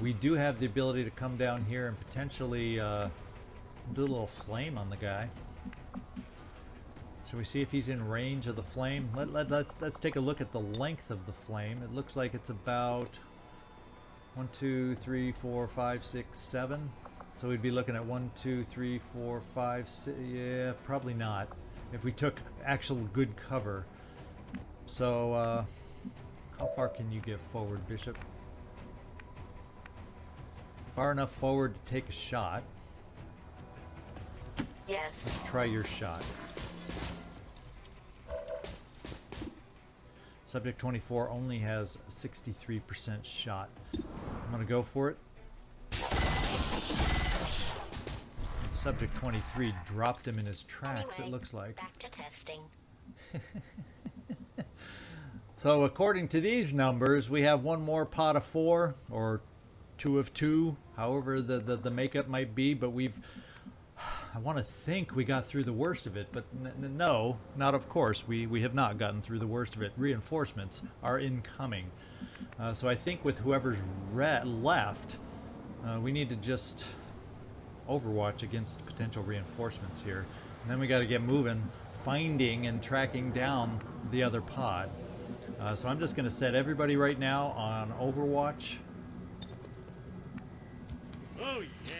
We do have the ability to come down here and potentially do a little flame on the guy. Shall we see if he's in range of the flame? Let's take a look at the length of the flame. It looks like it's about 1, 2, 3, 4, 5, 6, 7. So we'd be looking at 1, 2, 3, 4, 5, 6. Yeah, probably not. If we took actual good cover. So, how far can you get forward, Bishop? Far enough forward to take a shot. Yes. Let's try your shot. Subject 24 only has a 63% shot. I'm gonna go for it. And Subject 23 dropped him in his tracks, Anyway, it looks like. back to testing. So according to these numbers, we have one more pot of 4, or 2 of 2, however the makeup might be, but I want to think we got through the worst of it, but no, not of course. We have not gotten through the worst of it. Reinforcements are incoming. So I think with whoever's left, we need to just overwatch against potential reinforcements here. And then we got to get moving, finding and tracking down the other pod. So I'm just going to set everybody right now on Overwatch. Oh yeah.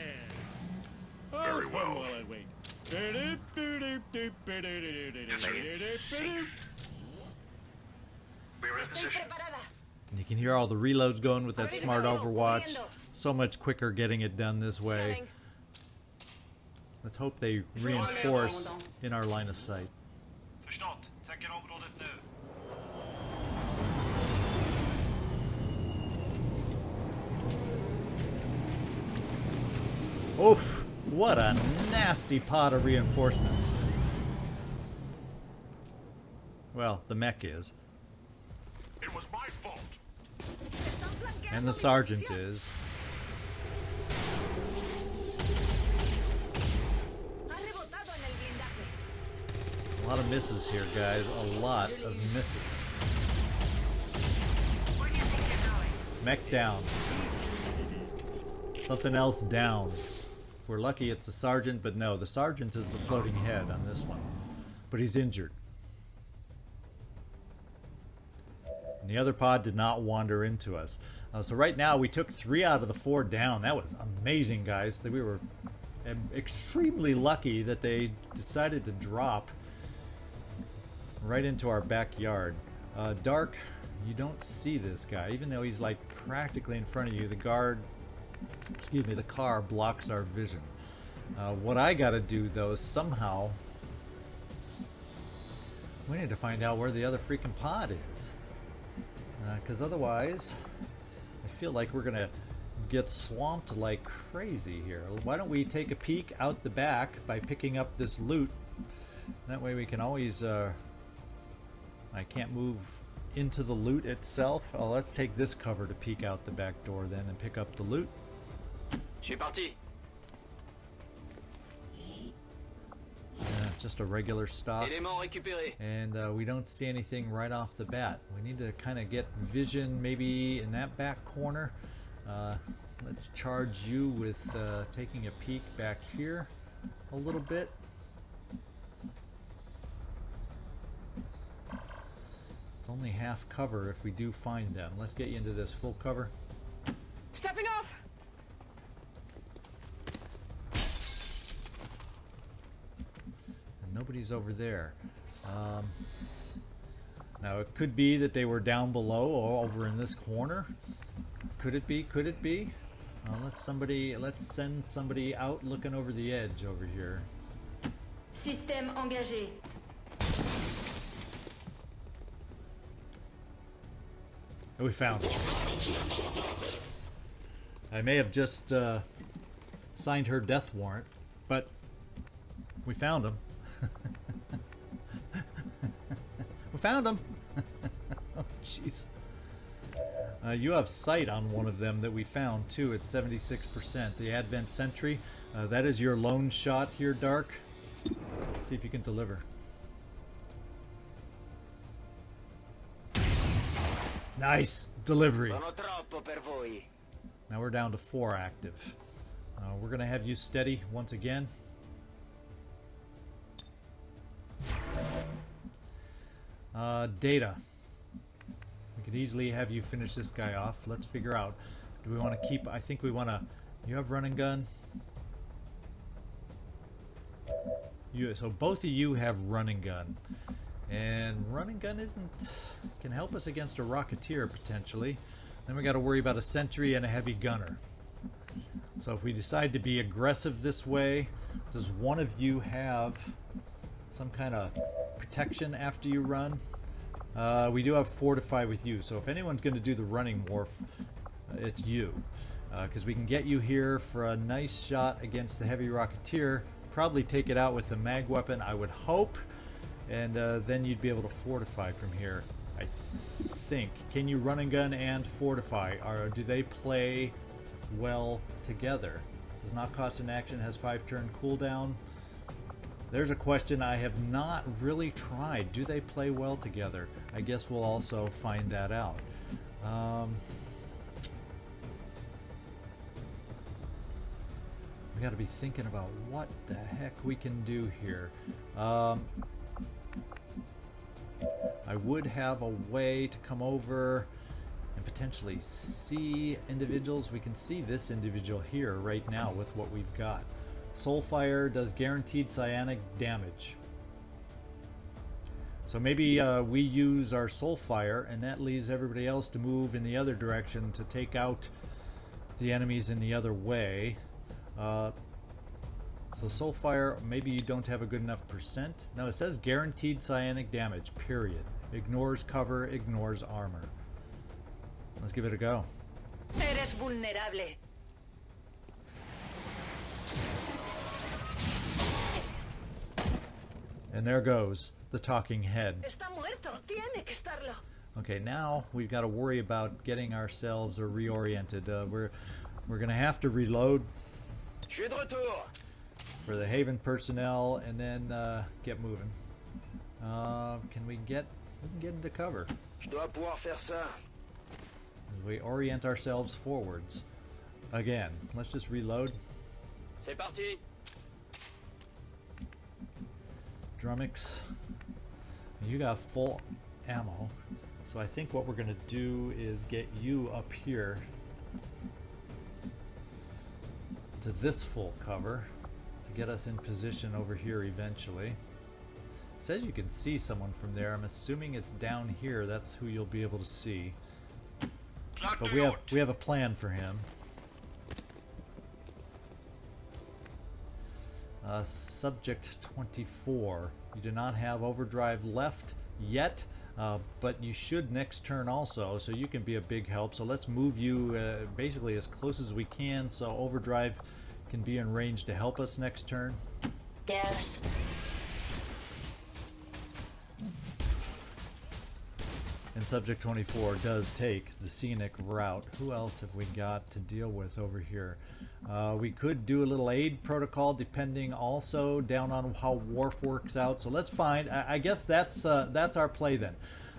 Very well. While I wait. We're in position. And you can hear all the reloads going with that smart Overwatch. So much quicker getting it done this way. Let's hope they reinforce in our line of sight. Förstått. Täcker området nu. Oof! What a nasty pot of reinforcements. Well, the mech is. It was my fault. And the sergeant is. A lot of misses here, guys. A lot of misses. Where do you think you're going? Mech down. Something else down. If we're lucky, it's the sergeant, but no, the sergeant is the floating head on this one. But he's injured. And the other pod did not wander into us. So right now, we took 3 out of the 4 down. That was amazing, guys. We were extremely lucky that they decided to drop right into our backyard. Dark, you don't see this guy, even though he's like practically in front of you. The car blocks our vision. What I gotta do though is somehow we need to find out where the other freaking pod is, because otherwise I feel like we're gonna get swamped like crazy here. Why don't we take a peek out the back by picking up this loot? That way we can always I can't move into the loot itself. Oh, let's take this cover to peek out the back door then and pick up the loot. Je suis parti. Just a regular stock. Élément récupéré. And we don't see anything right off the bat. We need to kind of get vision maybe in that back corner. Let's charge you with taking a peek back here a little bit. It's only half cover if we do find them. Let's get you into this full cover. Stepping off! And nobody's over there. Now it could be that they were down below or over in this corner. Could it be? Could it be? Let's send somebody out looking over the edge over here. Système engagé. We found him. I may have just signed her death warrant, but we found him. We found him. Oh, jeez. You have sight on one of them that we found too. It's 76%. The Advent Sentry. That is your lone shot here, Dark. Let's see if you can deliver. Nice delivery. Now we're down to 4 active. We're gonna have you steady once again. Data. We could easily have you finish this guy off. Let's figure out. Do we want to keep? I think we want to. You have run and gun. So both of you have run and gun. And run and gun can help us against a Rocketeer potentially. Then we got to worry about a sentry and a heavy gunner. So if we decide to be aggressive this way, does one of you have some kind of protection after you run? We do have fortify with you, so if anyone's going to do the running, Worf, it's you. because we can get you here for a nice shot against the heavy rocketeer. Probably take it out with the mag weapon, I would hope, and then you'd be able to fortify from here, I think. Can you run and gun and fortify, or do they play well together? Does not cost an action, has 5-turn cooldown. There's a question I have not really tried. Do they play well together? I guess we'll also find that out. We got to be thinking about what the heck we can do here. I would have a way to come over and potentially see individuals. We can see this individual here right now with what we've got. Soulfire does guaranteed psionic damage. So maybe we use our Soulfire, and that leaves everybody else to move in the other direction to take out the enemies in the other way. So Soulfire, maybe you don't have a good enough percent. No, it says guaranteed psionic damage, period. Ignores cover, ignores armor. Let's give it a go. Eres vulnerable. And there goes the talking head. Está muerto. Tiene que estarlo. Okay, now we've got to worry about getting ourselves reoriented. We're going to have to reload Je suis de retour. for the Haven personnel and then get moving. Can we get into cover? Je dois pouvoir faire ça. As we orient ourselves forwards. Again, let's just reload. C'est parti. Drumax, you got full ammo, so I think what we're going to do is get you up here to this full cover to get us in position over here eventually. It says you can see someone from there. I'm assuming it's down here. That's who you'll be able to see. But we have a plan for him. Subject 24. You do not have overdrive left yet, but you should next turn also, so you can be a big help. So let's move you basically as close as we can so overdrive can be in range to help us next turn. Yes. And Subject 24 does take the scenic route. Who else have we got to deal with over here? We could do a little aid protocol depending also down on how Worf works out. So let's find, I guess that's our play then.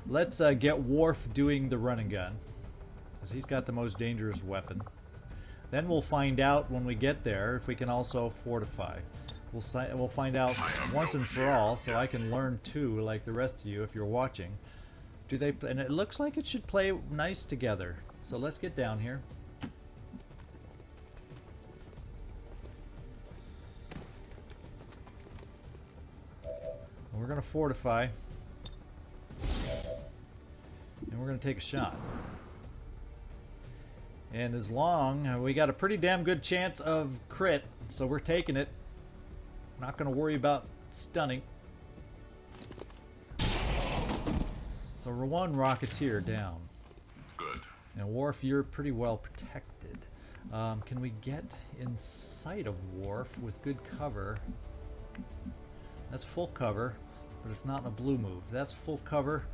Let's get Worf doing the run and gun, because he's got the most dangerous weapon. Then we'll find out when we get there if we can also fortify. We'll find out once and for all, so I can learn too, like the rest of you if you're watching. Do they? And it looks like it should play nice together. So let's get down here. We're gonna fortify, and we're gonna take a shot. And as long we got a pretty damn good chance of crit, so we're taking it. Not gonna worry about stunning. So we're one Rocketeer down. Good. And Worf, you're pretty well protected. Can we get in sight of Worf with good cover? That's full cover, but it's not in a blue move. That's full cover.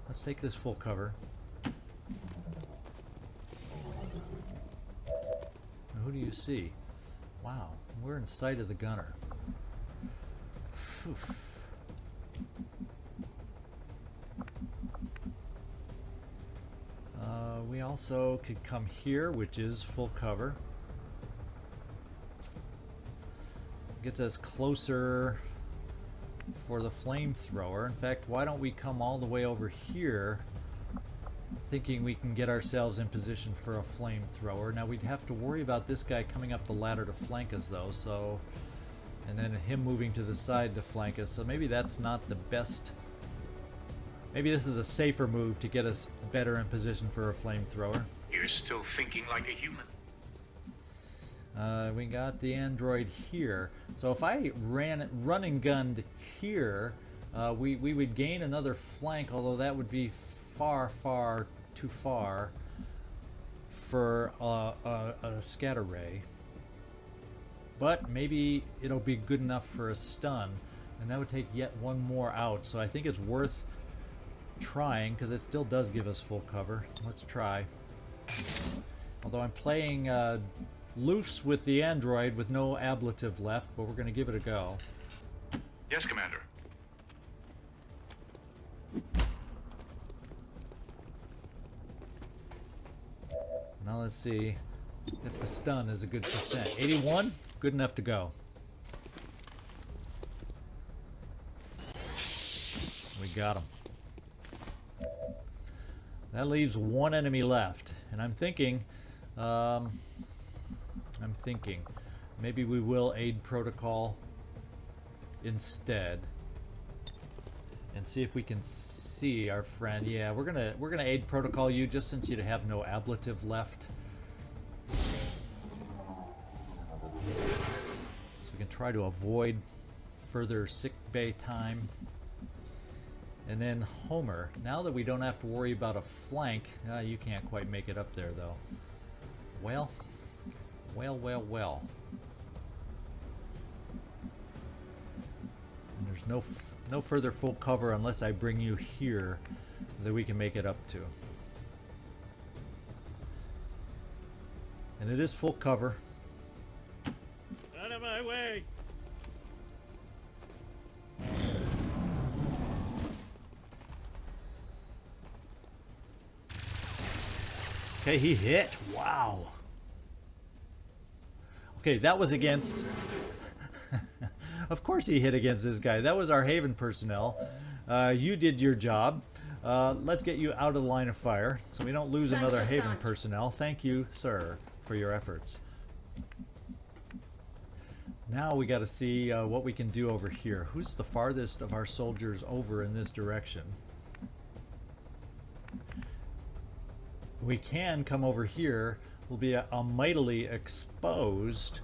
Let's take this full cover. Now, who do you see? Wow, we're in sight of the gunner. Phew. We also could come here, which is full cover. Gets us closer for the flamethrower. In fact, why don't we come all the way over here, thinking we can get ourselves in position for a flamethrower. Now we'd have to worry about this guy coming up the ladder to flank us though, so, and then him moving to the side to flank us, so maybe that's not the best. Maybe this is a safer move to get us better in position for a flamethrower. You're still thinking like a human. We got the android here, so if I run and gunned here, we would gain another flank, although that would be far, far too far for a scatter ray. But maybe it'll be good enough for a stun, and that would take yet one more out. So I think it's worth trying, because it still does give us full cover. Let's try. Although I'm playing loose with the android with no ablative left, but we're going to give it a go. Yes, Commander. Now let's see if the stun is a good percent. 81? Good enough to go. We got him. That leaves one enemy left, and I'm thinking maybe we will aid protocol instead and see if we can see our friend. Yeah, we're gonna aid protocol you, just since you have no ablative left, so we can try to avoid further sick bay time. And then Homer, now that we don't have to worry about a flank, you can't quite make it up there though. Well. And there's no further full cover unless I bring you here that we can make it up to. And it is full cover. Out of my way! Okay, he hit. Wow. Okay, that was against... Of course he hit against this guy. That was our Haven personnel. You did your job. Let's get you out of the line of fire so we don't lose another Haven personnel. Thank you, sir, for your efforts. Now we got to see what we can do over here. Who's the farthest of our soldiers over in this direction? We can come over here. We'll be mightily exposed.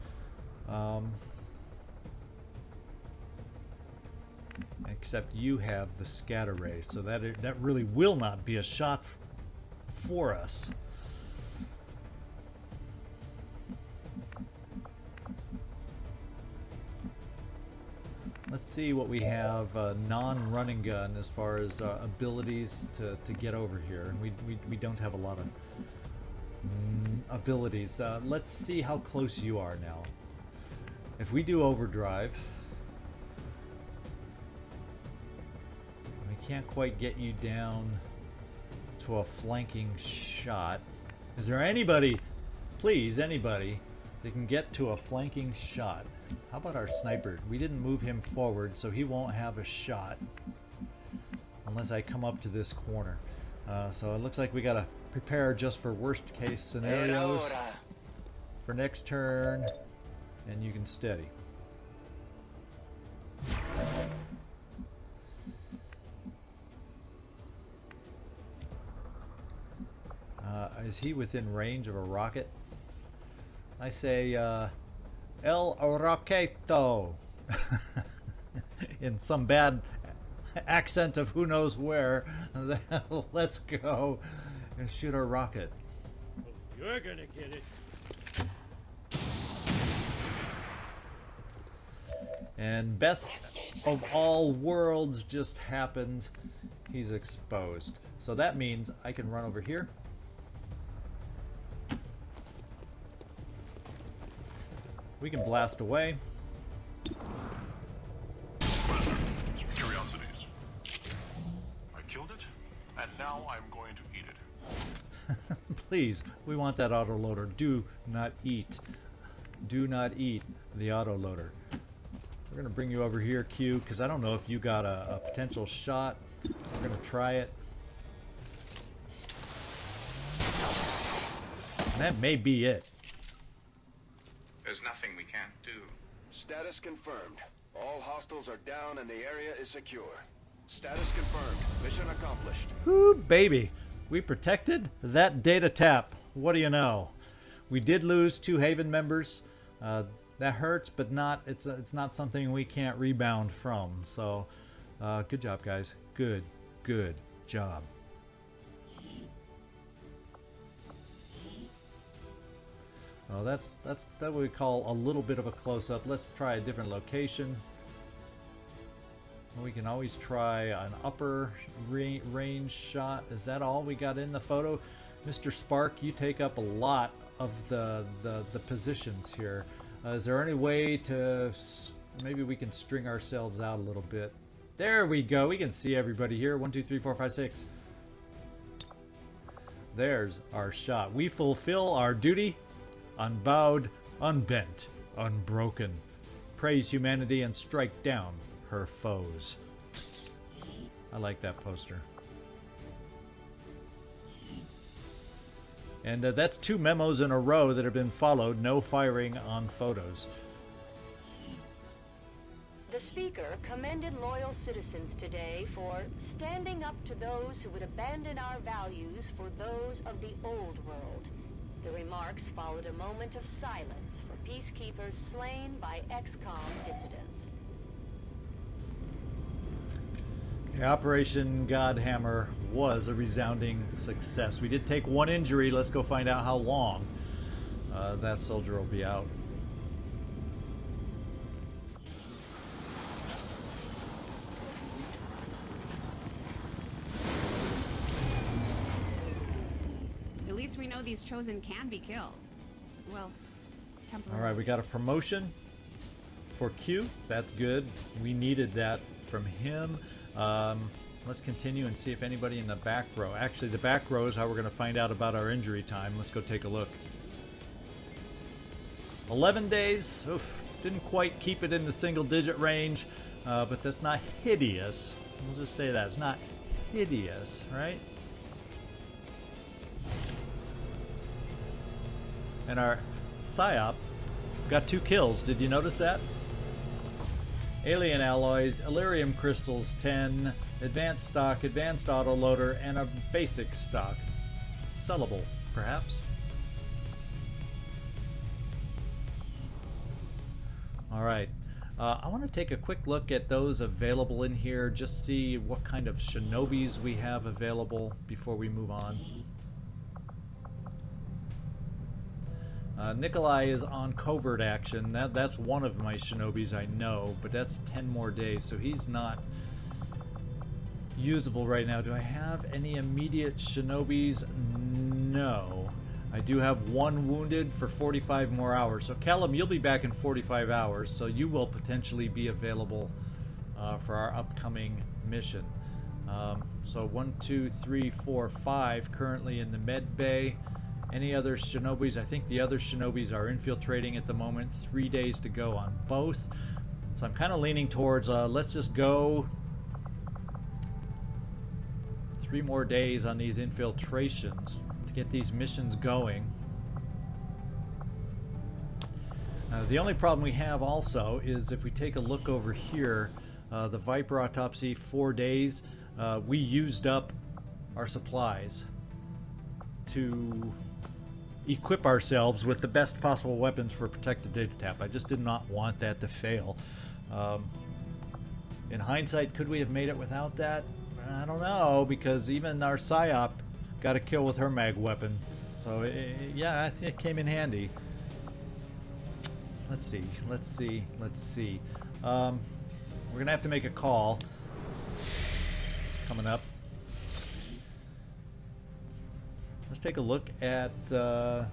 Except you have the scatter ray, so that really will not be a shot for us. Let's see what we have non-running gun as far as abilities to get over here. We don't have a lot of abilities. Let's see how close you are now. If we do overdrive, we can't quite get you down to a flanking shot. Is there anybody, please, anybody, that can get to a flanking shot? How about our sniper? We didn't move him forward, so he won't have a shot unless I come up to this corner. So it looks like we gotta prepare just for worst case scenarios for next turn, and you can steady. Is he within range of a rocket? I say El Roqueto in some bad accent of who knows where. Let's go and shoot our rocket. You're gonna get it. And best of all worlds just happened. He's exposed. So that means I can run over here. We can blast away. Curiosities. I killed it, and now I'm going to eat it. Please, we want that autoloader. Do not eat. Do not eat the autoloader. We're going to bring you over here, Q, because I don't know if you got a potential shot. We're going to try it. And that may be it. There's nothing we can't do. Status confirmed. All hostiles are down and the area is secure. Status confirmed. Mission accomplished. Ooh, baby. We protected that data tap. What do you know? We did lose 2 Haven members. That hurts, but not. It's not something we can't rebound from. So Good job, guys. Good job. Oh, that's what we call a little bit of a close-up. Let's try a different location. We can always try an upper range shot. Is that all we got in the photo? Mr. Spark, you take up a lot of the positions here. Is there any way to... maybe we can string ourselves out a little bit. There we go. We can see everybody here. 1, 2, 3, 4, 5, 6. There's our shot. We fulfill our duty. Unbowed, unbent, unbroken. Praise humanity and strike down her foes. I like that poster. And that's 2 memos in a row that have been followed. No firing on photos. The speaker commended loyal citizens today for standing up to those who would abandon our values for those of the old world. The remarks followed a moment of silence for peacekeepers slain by XCOM dissidents. Okay, Operation Godhammer was a resounding success. We did take 1 injury. Let's go find out how long that soldier will be out. At least we know these chosen can be killed. Well, temporarily. All right, we got a promotion for Q. That's good. We needed that from him. Let's continue and see if anybody in the back row. Actually, the back row is how we're going to find out about our injury time. Let's go take a look. 11 days. Oof, didn't quite keep it in the single-digit range, but that's not hideous. We'll just say that. It's not hideous, right? And our Psi Op got 2 kills. Did you notice that? Alien alloys, Elerium crystals 10, advanced stock, advanced autoloader, and a basic stock. Sellable, perhaps. Alright, I want to take a quick look at those available in here, just see what kind of shinobis we have available before we move on. Nikolai is on covert action. That's one of my shinobis I know, but that's 10 more days, so he's not usable right now. Do I have any immediate shinobis? No. I do have 1 wounded for 45 more hours. So Callum, you'll be back in 45 hours, so you will potentially be available for our upcoming mission. So 1, 2, 3, 4, 5 currently in the med bay. Any other shinobis? I think the other shinobis are infiltrating at the moment. 3 days to go on both. So I'm kind of leaning towards let's just go 3 more days on these infiltrations to get these missions going. The only problem we have also is if we take a look over here, the Viper autopsy, 4 days, we used up our supplies to equip ourselves with the best possible weapons for protected data tap. I just did not want that to fail. In hindsight, could we have made it without that? I don't know, because even our Psi Op got a kill with her mag weapon. So yeah, I think it came in handy. Let's see. We're gonna have to make a call coming up. Let's take a look at the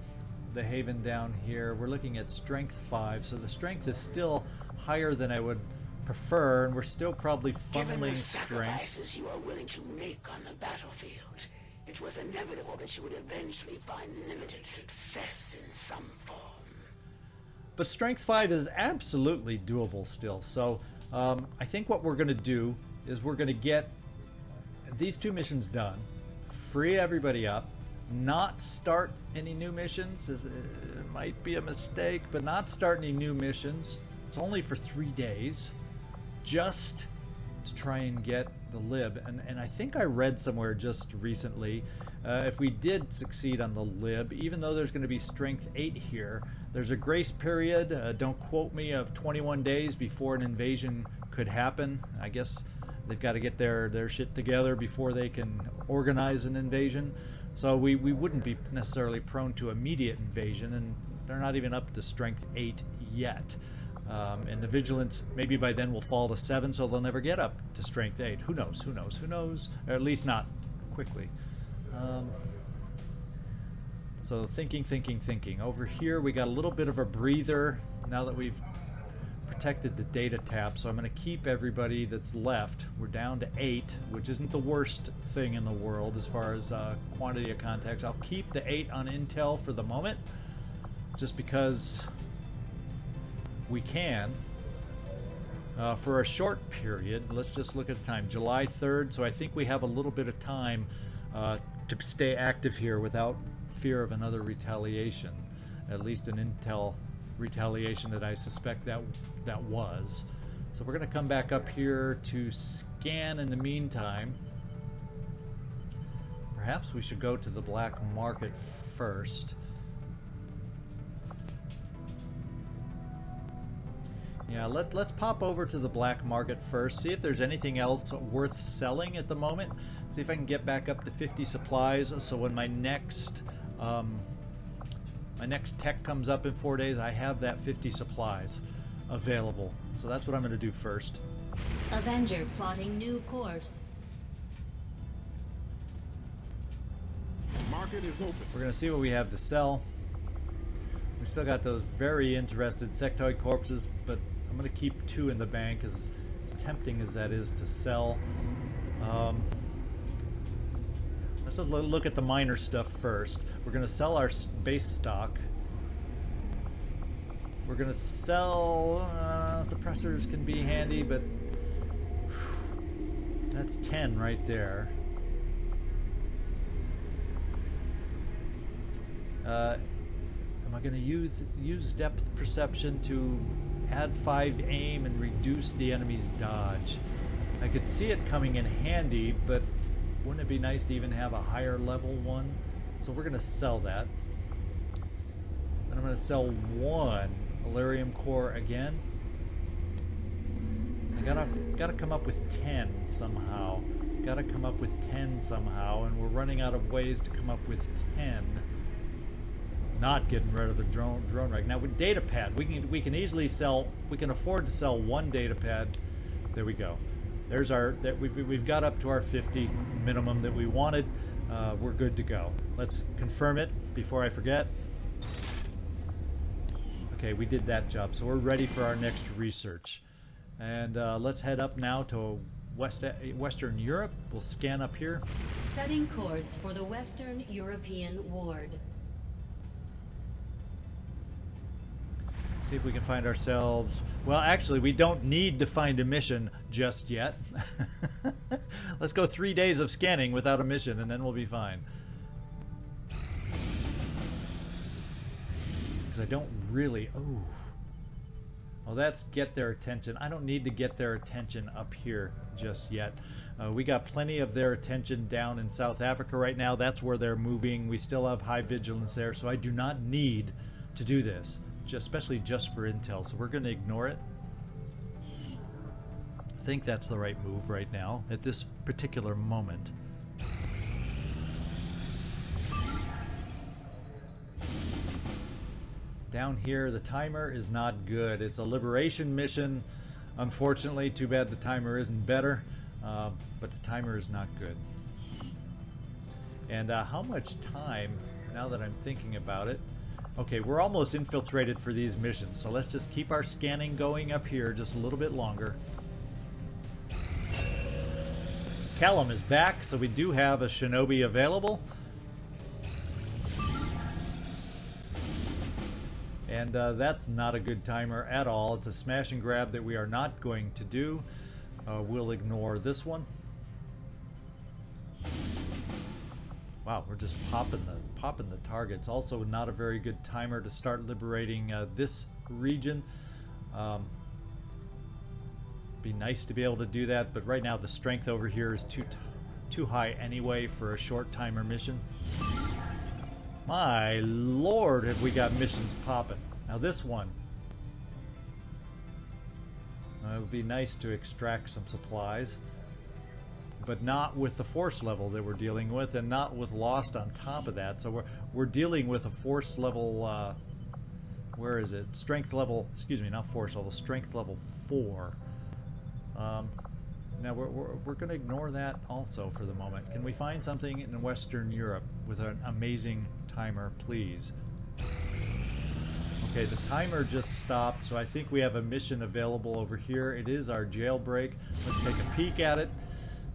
Haven down here. We're looking at strength 5, so the strength is still higher than I would prefer, and we're still probably funneling strength. You are willing to make on the battlefield, it was inevitable that you would eventually find limited success in some form. But strength 5 is absolutely doable still. So I think what we're going to do is we're going to get these 2 missions done, free everybody up, not start any new missions. It might be a mistake, but not start any new missions. It's only for 3 days, just to try and get the lib. And I think I read somewhere just recently, if we did succeed on the lib, even though there's going to be strength 8 here, there's a grace period, don't quote me, of 21 days before an invasion could happen. I guess They've got to get their shit together before they can organize an invasion. So we wouldn't be necessarily prone to immediate invasion, and they're not even up to strength 8 yet. And the vigilance, maybe by then will fall to 7, so they'll never get up to strength 8. Who knows? Who knows? Who knows? Or at least not quickly. So thinking. Over here we got a little bit of a breather now that we've protected the data tab, so I'm going to keep everybody that's left. We're down to 8, which isn't the worst thing in the world as far as quantity of contacts. I'll keep the 8 on intel for the moment, just because we can. For a short period, let's just look at the time. July 3rd, so I think we have a little bit of time to stay active here without fear of another retaliation, at least an intel retaliation that I suspect that was. So we're going to come back up here to scan in the meantime. Perhaps we should go to the black market first. Yeah, let's pop over to the black market first, see if there's anything else worth selling at the moment. See if I can get back up to 50 supplies, so when my next tech comes up in 4 days, I have that 50 supplies available. So that's what I'm going to do first. Avenger plotting new course. Market is open. We're going to see what we have to sell. We still got those very interested sectoid corpses, but I'm going to keep 2 in the bank, as tempting as that is to sell. Let's look at the minor stuff first. We're going to sell our base stock. We're going to sell... suppressors can be handy, but... that's 10 right there. Am I going to use depth perception to add 5 aim and reduce the enemy's dodge? I could see it coming in handy, but wouldn't it be nice to even have a higher level one? So we're going to sell that. And I'm going to sell 1 Elerium core again. I gotta come up with 10 somehow. Gotta come up with 10 somehow, and we're running out of ways to come up with 10. Not getting rid of the drone right now. With data pad, we can easily sell. We can afford to sell 1 data pad. There we go. There's our we've got up to our 50 minimum that we wanted. We're good to go. Let's confirm it before I forget. Okay, we did that job, so we're ready for our next research. And let's head up now to Western Europe. We'll scan up here. Setting course for the Western European ward. See if we can find ourselves... Well, actually, we don't need to find a mission just yet. Let's go 3 days of scanning without a mission, and then we'll be fine. Because I don't really... Oh, that's get their attention. I don't need to get their attention up here just yet. We got plenty of their attention down in South Africa right now. That's where they're moving. We still have high vigilance there, so I do not need to do this. Especially just for intel, so we're going to ignore it. I think that's the right move right now at this particular moment. Down here, the timer is not good. It's a liberation mission. Unfortunately, too bad the timer isn't better, but the timer is not good. And how much time, now that I'm thinking about it, okay, we're almost infiltrated for these missions, so let's just keep our scanning going up here just a little bit longer. Callum is back, so we do have a shinobi available. And that's not a good timer at all. It's a smash and grab that we are not going to do. We'll ignore this one. Wow, we're just popping the targets. Also not a very good timer to start liberating this region. Be nice to be able to do that, but right now the strength over here is too high anyway for a short timer mission. My lord, have we got missions popping. Now this one. It would be nice to extract some supplies. but not with the force level that we're dealing with, and not with Lost on top of that. So we're dealing with a force level, where is it? Strength level, excuse me, not force level, strength level 4. Now we're going to ignore that also for the moment. Can we find something in Western Europe with an amazing timer, please? Okay, the timer just stopped, so I think we have a mission available over here. It is our jailbreak. Let's take a peek at it.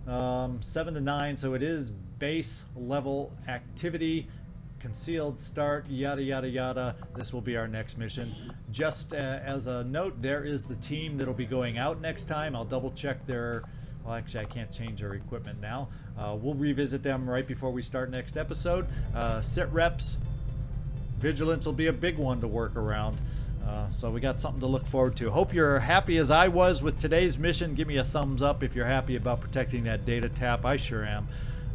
7 to 9, so it is base level activity. Concealed start, yada yada yada. This will be our next mission. Just as a note, there is the team that'll be going out next time. I'll double check their, well, actually I can't change their equipment now. We'll revisit them right before we start next episode. Sit reps, vigilance will be a big one to work around. So we got something to look forward to. Hope you're happy as I was with today's mission. Give me a thumbs up if you're happy about protecting that data tap. I sure am.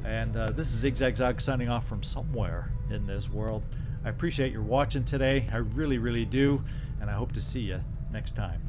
And this is ZigZagZog signing off from somewhere in this world. I appreciate your watching today. I really, really do. And I hope to see you next time.